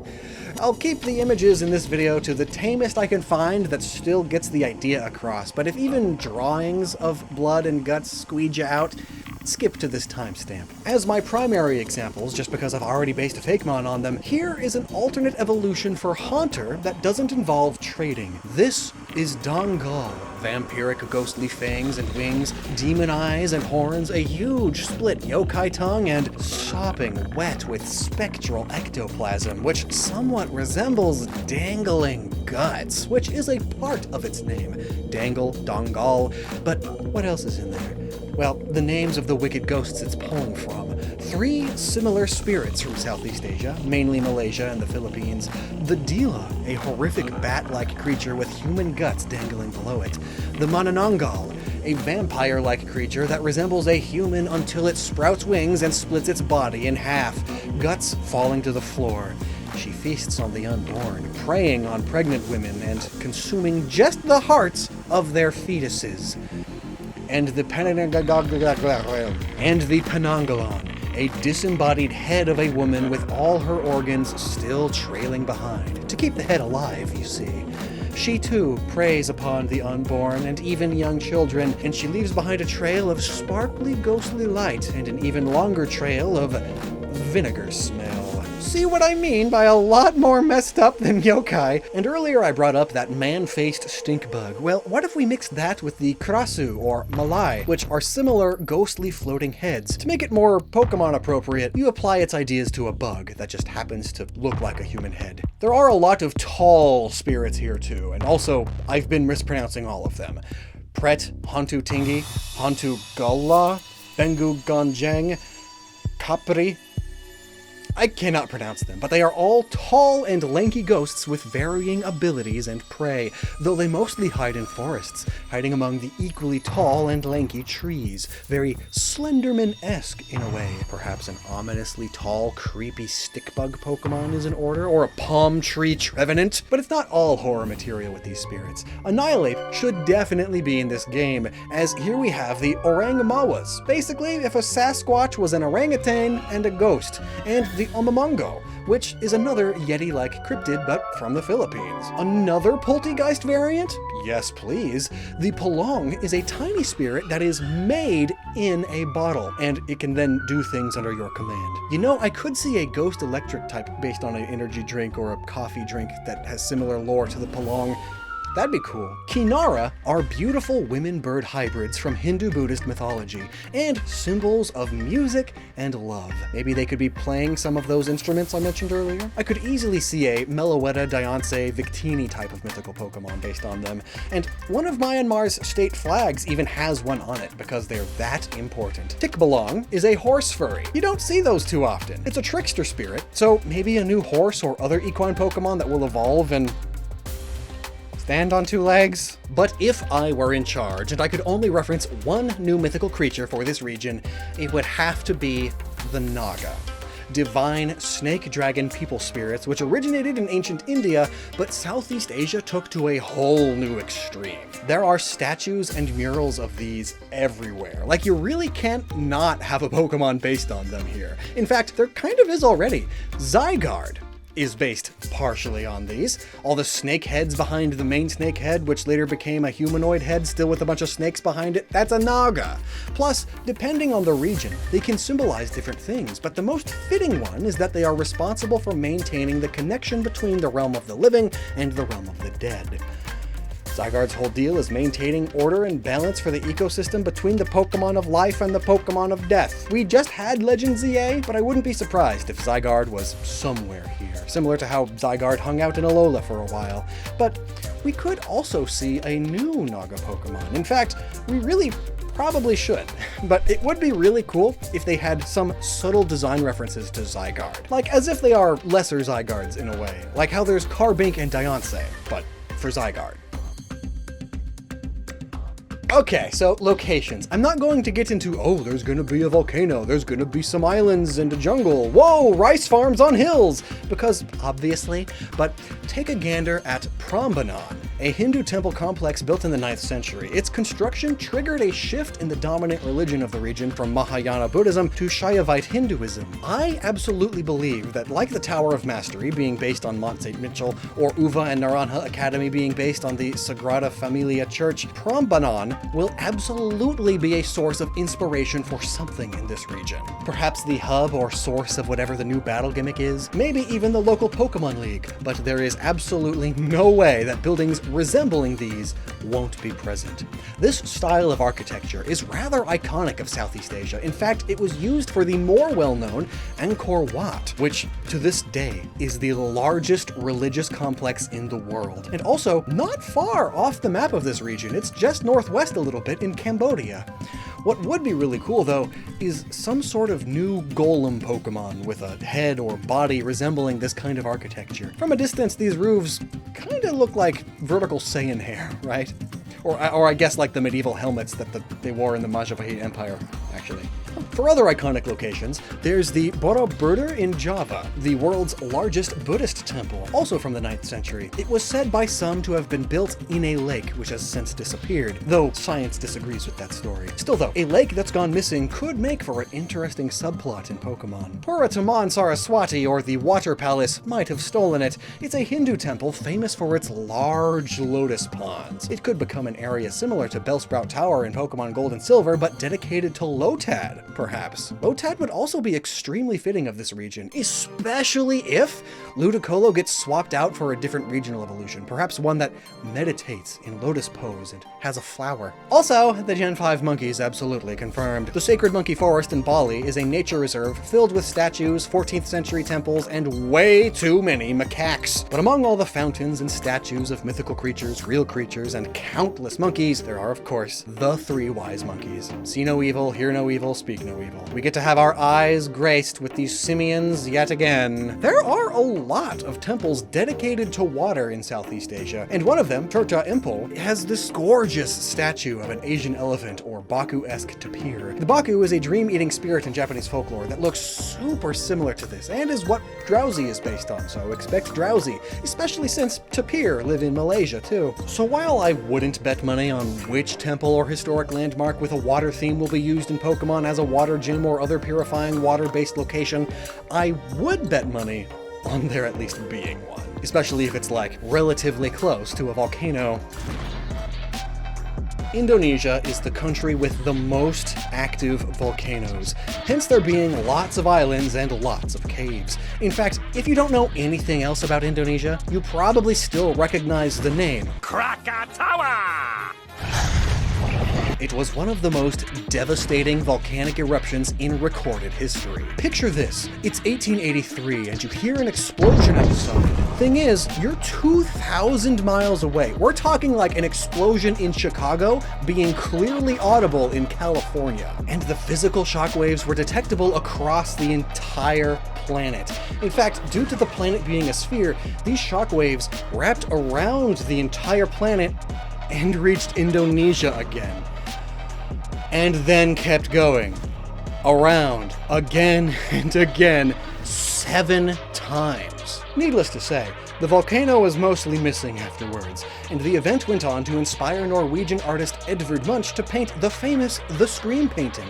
I'll keep the images in this video to the tamest I can find that still gets the idea across, but if even drawings of blood and guts squeeze you out, skip to this timestamp. As my primary examples, just because I've already based a Fakemon on them, here is an alternate evolution for Haunter that doesn't involve trading. This is Dongal. Vampiric ghostly fangs and wings, demon eyes and horns, a huge split yokai tongue, and sopping wet with spectral ectoplasm, which somewhat resembles dangling guts, which is a part of its name. Dangle, Dongal, but what else is in there? Well, the names of the wicked ghosts it's pulling from. 3 similar spirits from Southeast Asia, mainly Malaysia and the Philippines. The Dila, a horrific bat-like creature with human guts dangling below it. The Manananggal, a vampire-like creature that resembles a human until it sprouts wings and splits its body in half, guts falling to the floor. She feasts on the unborn, preying on pregnant women and consuming just the hearts of their fetuses. And the Penangalon, a disembodied head of a woman with all her organs still trailing behind. To keep the head alive, you see. She too preys upon the unborn and even young children, and she leaves behind a trail of sparkly ghostly light and an even longer trail of vinegar smell. See what I mean by a lot more messed up than yokai? And earlier I brought up that man-faced stink bug. Well, what if we mixed that with the Krasu or Malai, which are similar ghostly floating heads? To make it more Pokemon appropriate, you apply its ideas to a bug that just happens to look like a human head. There are a lot of tall spirits here too, and also I've been mispronouncing all of them. Pret, Hantu Tingi, Hantu Galla, Bengu Ganjang, Capri. I cannot pronounce them, but they are all tall and lanky ghosts with varying abilities and prey, though they mostly hide in forests, hiding among the equally tall and lanky trees. Very Slenderman-esque in a way. Perhaps an ominously tall, creepy stickbug Pokemon is in order, or a palm tree trevenant. But it's not all horror material with these spirits. Annihilate should definitely be in this game, as here we have the Orangamawas. Basically, if a Sasquatch was an orangutan and a ghost, and the Omamongo, which is another Yeti-like cryptid, but from the Philippines. Another Poltergeist variant? Yes, please. The Polong is a tiny spirit that is made in a bottle, and it can then do things under your command. You know, I could see a Ghost Electric type based on an energy drink or a coffee drink that has similar lore to the Polong. That'd be cool. Kinara are beautiful women-bird hybrids from Hindu-Buddhist mythology, and symbols of music and love. Maybe they could be playing some of those instruments I mentioned earlier? I could easily see a Meloetta, Diancie, Victini type of mythical Pokemon based on them, and one of Myanmar's state flags even has one on it because they're that important. Tikbalong is a horse furry. You don't see those too often. It's a trickster spirit, so maybe a new horse or other equine Pokemon that will evolve and stand on two legs. But if I were in charge and I could only reference one new mythical creature for this region, it would have to be the Naga. Divine snake dragon people spirits, which originated in ancient India, but Southeast Asia took to a whole new extreme. There are statues and murals of these everywhere. Like, you really can't not have a Pokemon based on them here. In fact, there kind of is already. Zygarde is based partially on these. All the snake heads behind the main snake head, which later became a humanoid head still with a bunch of snakes behind it, that's a Naga. Plus, depending on the region, they can symbolize different things, but the most fitting one is that they are responsible for maintaining the connection between the realm of the living and the realm of the dead. Zygarde's whole deal is maintaining order and balance for the ecosystem between the Pokemon of life and the Pokemon of death. We just had Legend ZA, but I wouldn't be surprised if Zygarde was somewhere here, similar to how Zygarde hung out in Alola for a while. But we could also see a new Naga Pokemon. In fact, we really probably should, but it would be really cool if they had some subtle design references to Zygarde. Like, as if they are lesser Zygardes in a way, like how there's Carbink and Diancie, but for Zygarde. Okay, so locations. I'm not going to get into, oh, there's gonna be a volcano, there's gonna be some islands and a jungle, whoa, rice farms on hills, because obviously, but take a gander at Prambanan, a Hindu temple complex built in the 9th century. Its construction triggered a shift in the dominant religion of the region from Mahayana Buddhism to Shaivite Hinduism. I absolutely believe that, like the Tower of Mastery being based on Mont St. Mitchell, or Uva and Naranja Academy being based on the Sagrada Familia Church, Prambanan will absolutely be a source of inspiration for something in this region. Perhaps the hub or source of whatever the new battle gimmick is, maybe even the local Pokemon League, but there is absolutely no way that buildings resembling these won't be present. This style of architecture is rather iconic of Southeast Asia. In fact, it was used for the more well-known Angkor Wat, which to this day is the largest religious complex in the world. And also not far off the map of this region. It's just northwest a little bit in Cambodia. What would be really cool, though, is some sort of new golem Pokemon with a head or body resembling this kind of architecture. From a distance, these roofs kind of look like vertical Saiyan hair, right? Or I guess like the medieval helmets that they wore in the Majapahit Empire, actually. For other iconic locations, there's the Borobudur in Java, the world's largest Buddhist temple, also from the 9th century. It was said by some to have been built in a lake, which has since disappeared, though science disagrees with that story. Still though, a lake that's gone missing could make for an interesting subplot in Pokemon. Purataman Saraswati, or the Water Palace, might have stolen it. It's a Hindu temple famous for its large lotus ponds. It could become an area similar to Bellsprout Tower in Pokemon Gold and Silver, but dedicated to Lotad, perhaps. Lotad would also be extremely fitting of this region, especially if Ludicolo gets swapped out for a different regional evolution, perhaps one that meditates in lotus pose and has a flower. Also, the Gen 5 monkeys absolutely confirmed. The Sacred Monkey Forest in Bali is a nature reserve filled with statues, 14th century temples, and way too many macaques. But among all the fountains and statues of mythical creatures, real creatures, and countless monkeys, there are of course the 3 wise monkeys. See no evil, hear no evil, speak no evil. We get to have our eyes graced with these simians yet again. There are a lot of temples dedicated to water in Southeast Asia, and one of them, Turta Impol, has this gorgeous statue of an Asian elephant or Baku-esque tapir. The Baku is a dream-eating spirit in Japanese folklore that looks super similar to this, and is what Drowsy is based on, so expect Drowsy, especially since tapir live in Malaysia too. So while I wouldn't bet money on which temple or historic landmark with a water theme will be used in Pokemon as a water gym or other purifying water-based location, I would bet money on there at least being one, especially if it's like relatively close to a volcano. Indonesia is the country with the most active volcanoes, hence there being lots of islands and lots of caves. In fact, if you don't know anything else about Indonesia, you probably still recognize the name Krakatoa! It was one of the most devastating volcanic eruptions in recorded history. Picture this, it's 1883 and you hear an explosion outside. Thing is, you're 2,000 miles away. We're talking like an explosion in Chicago being clearly audible in California. And the physical shockwaves were detectable across the entire planet. In fact, due to the planet being a sphere, these shockwaves wrapped around the entire planet and reached Indonesia again. And then kept going. Around, again and again, 7 times. Needless to say, the volcano was mostly missing afterwards, and the event went on to inspire Norwegian artist Edvard Munch to paint the famous The Scream painting.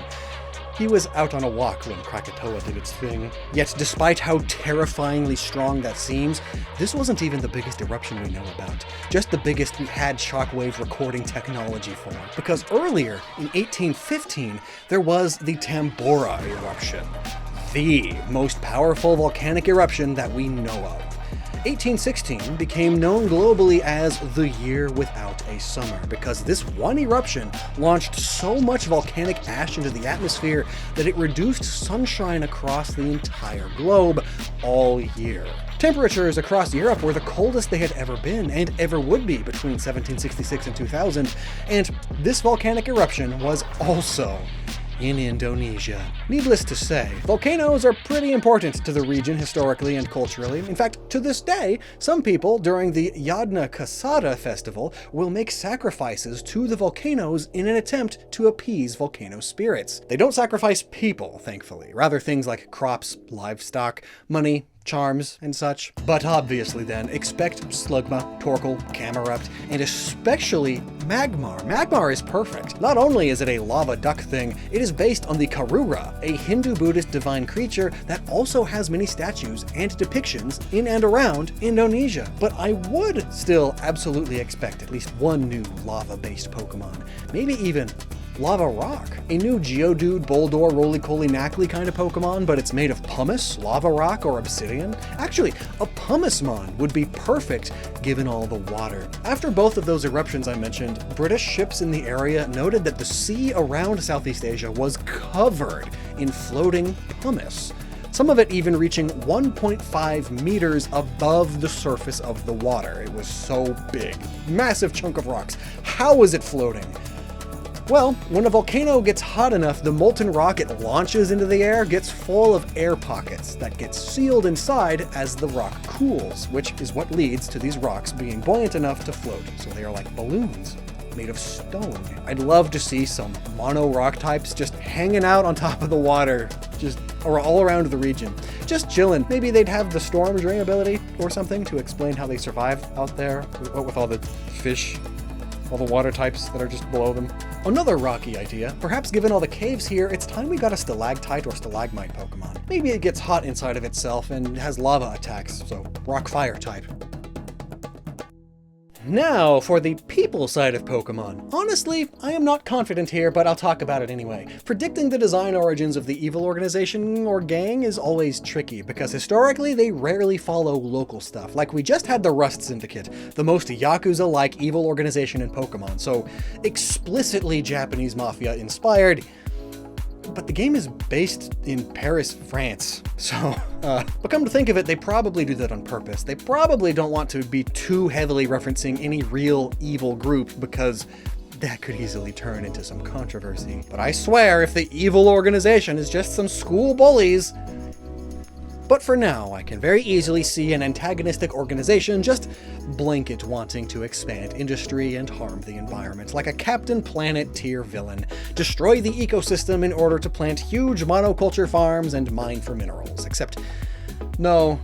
He was out on a walk when Krakatoa did its thing. Yet despite how terrifyingly strong that seems, this wasn't even the biggest eruption we know about, just the biggest we had shockwave recording technology for. Because earlier, in 1815, there was the Tambora eruption, the most powerful volcanic eruption that we know of. 1816 became known globally as the year without a summer because this one eruption launched so much volcanic ash into the atmosphere that it reduced sunshine across the entire globe all year. Temperatures across Europe were the coldest they had ever been and ever would be between 1766 and 2000, and this volcanic eruption was also in Indonesia. Needless to say, volcanoes are pretty important to the region historically and culturally. In fact, to this day, some people during the Yadna Kasada festival will make sacrifices to the volcanoes in an attempt to appease volcano spirits. They don't sacrifice people, thankfully, rather things like crops, livestock, money, charms, and such. But obviously then, expect Slugma, Torkoal, Camerupt, and especially Magmar. Magmar is perfect. Not only is it a lava duck thing, it is based on the Karura, a Hindu-Buddhist divine creature that also has many statues and depictions in and around Indonesia. But I would still absolutely expect at least one new lava-based Pokemon. Maybe even Lava Rock. A new Geodude, Boldore, Roly-Poly, Knackly kind of Pokemon, but it's made of pumice, lava rock, or obsidian. Actually, a Pumismon would be perfect given all the water. After both of those eruptions I mentioned, British ships in the area noted that the sea around Southeast Asia was covered in floating pumice. Some of it even reaching 1.5 meters above the surface of the water. It was so big. Massive chunk of rocks. How was it floating? Well, when a volcano gets hot enough, the molten rock it launches into the air gets full of air pockets that get sealed inside as the rock cools, which is what leads to these rocks being buoyant enough to float, so they are like balloons made of stone. I'd love to see some mono rock types just hanging out on top of the water, just all around the region, just chilling. Maybe they'd have the storm drain ability or something to explain how they survive out there with all the fish, all the water types that are just below them. Another rocky idea, perhaps given all the caves here, it's time we got a stalactite or stalagmite Pokemon. Maybe it gets hot inside of itself and has lava attacks, so rock-fire type. Now, for the people side of Pokemon. Honestly, I am not confident here, but I'll talk about it anyway. Predicting the design origins of the evil organization or gang is always tricky, because historically they rarely follow local stuff. Like, we just had the Rust Syndicate, the most Yakuza-like evil organization in Pokemon, so explicitly Japanese Mafia inspired. But the game is based in Paris, France, so, but come to think of it, they probably do that on purpose. They probably don't want to be too heavily referencing any real evil group because that could easily turn into some controversy. But I swear, if the evil organization is just some school bullies. But for now, I can very easily see an antagonistic organization just blanket wanting to expand industry and harm the environment, like a Captain Planet tier villain. Destroy the ecosystem in order to plant huge monoculture farms and mine for minerals. Except, no,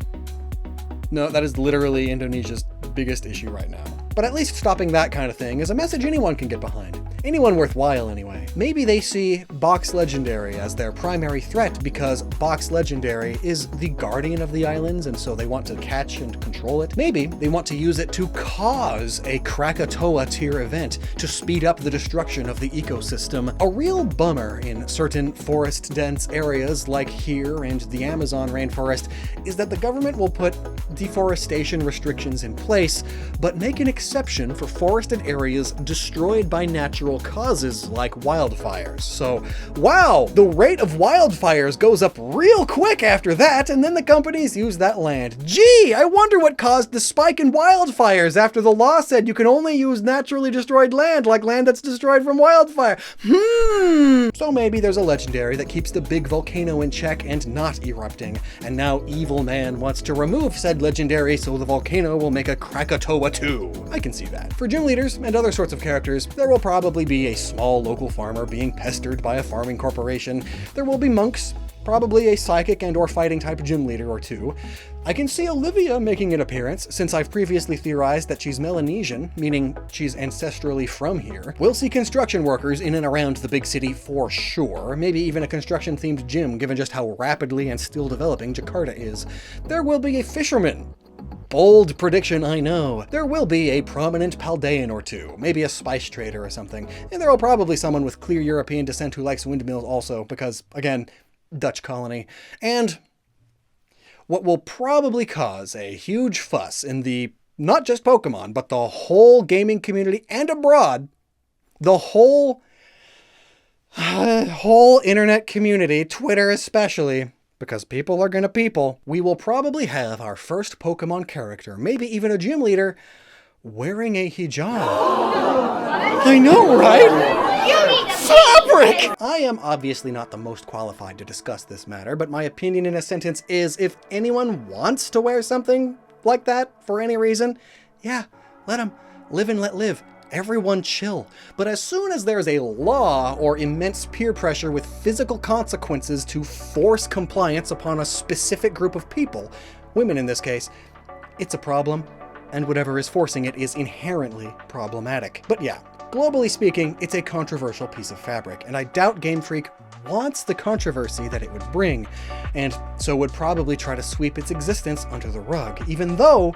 that is literally Indonesia's biggest issue right now. But at least stopping that kind of thing is a message anyone can get behind. Anyone worthwhile, anyway. Maybe they see Box Legendary as their primary threat because Box Legendary is the guardian of the islands, and so they want to catch and control it. Maybe they want to use it to cause a Krakatoa tier event to speed up the destruction of the ecosystem. A real bummer in certain forest-dense areas like here and the Amazon rainforest is that the government will put deforestation restrictions in place, but make an exception exception for forested areas destroyed by natural causes like wildfires. So, wow, the rate of wildfires goes up real quick after that, and then the companies use that land. Gee, I wonder what caused the spike in wildfires after the law said you can only use naturally destroyed land, like land that's destroyed from wildfire. So maybe there's a legendary that keeps the big volcano in check and not erupting, and now Evil Man wants to remove said legendary so the volcano will make a Krakatoa 2. I can see that. For gym leaders and other sorts of characters, there will probably be a small local farmer being pestered by a farming corporation. There will be monks, probably a psychic and or fighting type gym leader or two. I can see Olivia making an appearance, since I've previously theorized that she's Melanesian, meaning she's ancestrally from here. We'll see construction workers in and around the big city for sure, maybe even a construction-themed gym given just how rapidly and still developing Jakarta is. There will be a fisherman. Bold prediction, I know. There will be a prominent Paldean or two, maybe a spice trader or something, and there will probably someone with clear European descent who likes windmills also, because, again, Dutch colony. And what will probably cause a huge fuss in the, not just Pokemon, but the whole gaming community and abroad, the whole internet community, Twitter especially, because people are gonna people, we will probably have our first Pokemon character, maybe even a gym leader, wearing a hijab. I know, right? Fabric! I am obviously not the most qualified to discuss this matter, but my opinion in a sentence is if anyone wants to wear something like that for any reason, yeah, let them. Live and let live. Everyone chill. But as soon as there's a law or immense peer pressure with physical consequences to force compliance upon a specific group of people, women in this case, it's a problem, and whatever is forcing it is inherently problematic. But yeah, globally speaking, it's a controversial piece of fabric, and I doubt Game Freak wants the controversy that it would bring, and so would probably try to sweep its existence under the rug, even though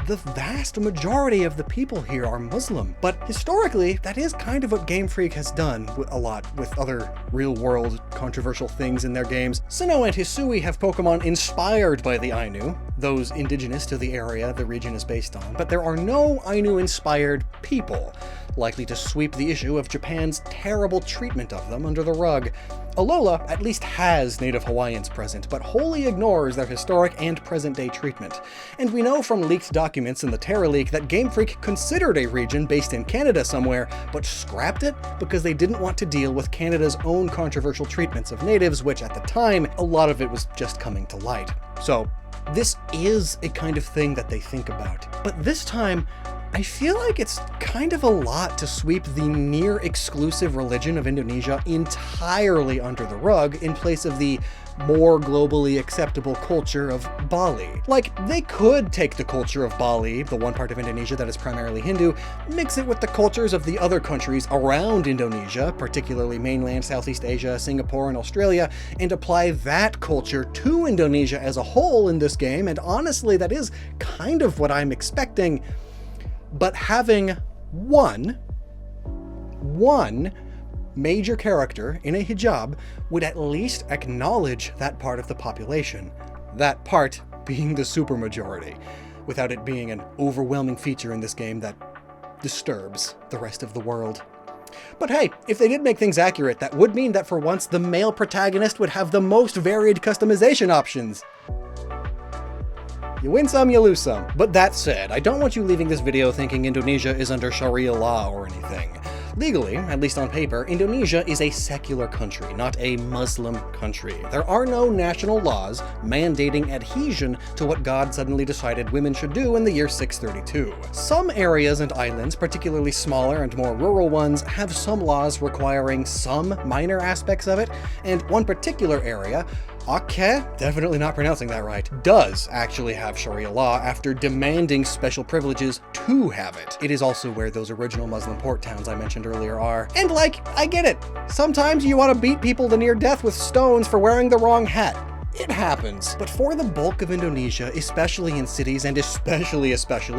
the vast majority of the people here are Muslim. But historically, that is kind of what Game Freak has done a lot with other real-world controversial things in their games. Sinnoh and Hisui have Pokemon inspired by the Ainu, those indigenous to the area the region is based on, but there are no Ainu-inspired people, likely to sweep the issue of Japan's terrible treatment of them under the rug. Alola at least has native Hawaiians present, but wholly ignores their historic and present-day treatment. And we know from leaked documents in the Terra Leak that Game Freak considered a region based in Canada somewhere, but scrapped it because they didn't want to deal with Canada's own controversial treatments of natives, which at the time, a lot of it was just coming to light. So this is a kind of thing that they think about. But this time, I feel like it's kind of a lot to sweep the near-exclusive religion of Indonesia entirely under the rug in place of the more globally acceptable culture of Bali. Like, they could take the culture of Bali, the one part of Indonesia that is primarily Hindu, mix it with the cultures of the other countries around Indonesia, particularly mainland Southeast Asia, Singapore, and Australia, and apply that culture to Indonesia as a whole in this game, and honestly, that is kind of what I'm expecting. But having one major character in a hijab would at least acknowledge that part of the population, that part being the supermajority, without it being an overwhelming feature in this game that disturbs the rest of the world. But hey, if they did make things accurate, that would mean that for once the male protagonist would have the most varied customization options. You win some, you lose some. But that said, I don't want you leaving this video thinking Indonesia is under Sharia law or anything. Legally, at least on paper, Indonesia is a secular country, not a Muslim country. There are no national laws mandating adhesion to what God suddenly decided women should do in the year 632. Some areas and islands, particularly smaller and more rural ones, have some laws requiring some minor aspects of it, and one particular area, Aceh, definitely not pronouncing that right, does actually have Sharia law after demanding special privileges to have it. It is also where those original Muslim port towns I mentioned earlier are. And like, I get it. Sometimes you want to beat people to near death with stones for wearing the wrong hat. It happens. But for the bulk of Indonesia, especially in cities and especially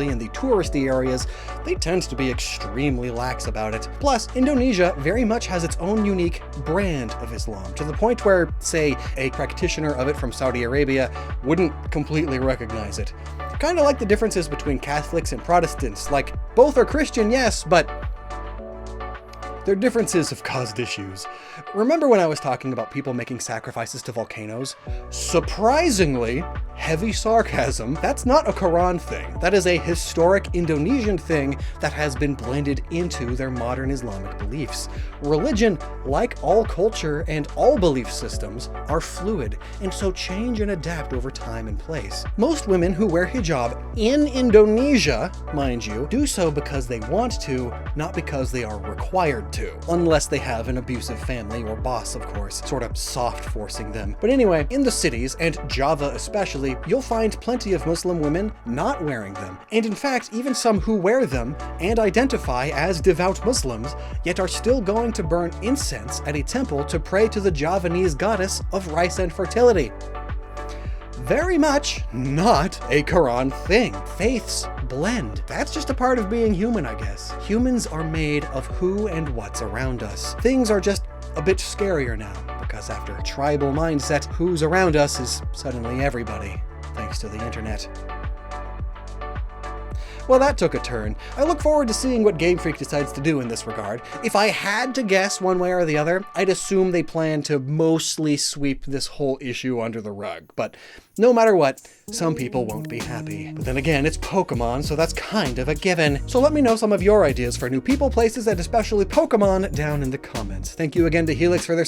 in the touristy areas, they tend to be extremely lax about it. Plus, Indonesia very much has its own unique brand of Islam, to the point where, say, a practitioner of it from Saudi Arabia wouldn't completely recognize it. kind of like the differences between Catholics and Protestants. Like, both are Christian, yes, but their differences have caused issues. Remember when I was talking about people making sacrifices to volcanoes? Surprisingly, heavy sarcasm, that's not a Quran thing. That is a historic Indonesian thing that has been blended into their modern Islamic beliefs. Religion, like all culture and all belief systems, are fluid, and so change and adapt over time and place. Most women who wear hijab in Indonesia, mind you, do so because they want to, not because they are required to. Unless they have an abusive family or boss, of course, sort of soft forcing them. But anyway, in the cities, and Java especially, you'll find plenty of Muslim women not wearing them. And in fact, even some who wear them and identify as devout Muslims, yet are still going to burn incense at a temple to pray to the Javanese goddess of rice and fertility. Very much not a Quran thing. Faiths blend. That's just a part of being human, I guess. Humans are made of who and what's around us. Things are just a bit scarier now, because after a tribal mindset, who's around us is suddenly everybody, thanks to the internet. Well, that took a turn. I look forward to seeing what Game Freak decides to do in this regard. If I had to guess one way or the other, I'd assume they plan to mostly sweep this whole issue under the rug. But no matter what, some people won't be happy. But then again, it's Pokemon, so that's kind of a given. So let me know some of your ideas for new people, places, and especially Pokemon down in the comments. Thank you again to Helix for their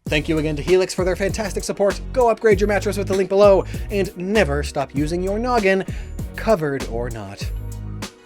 Thank you again to Helix for their fantastic support. Go upgrade your mattress with the link below, and never stop using your noggin, covered or not.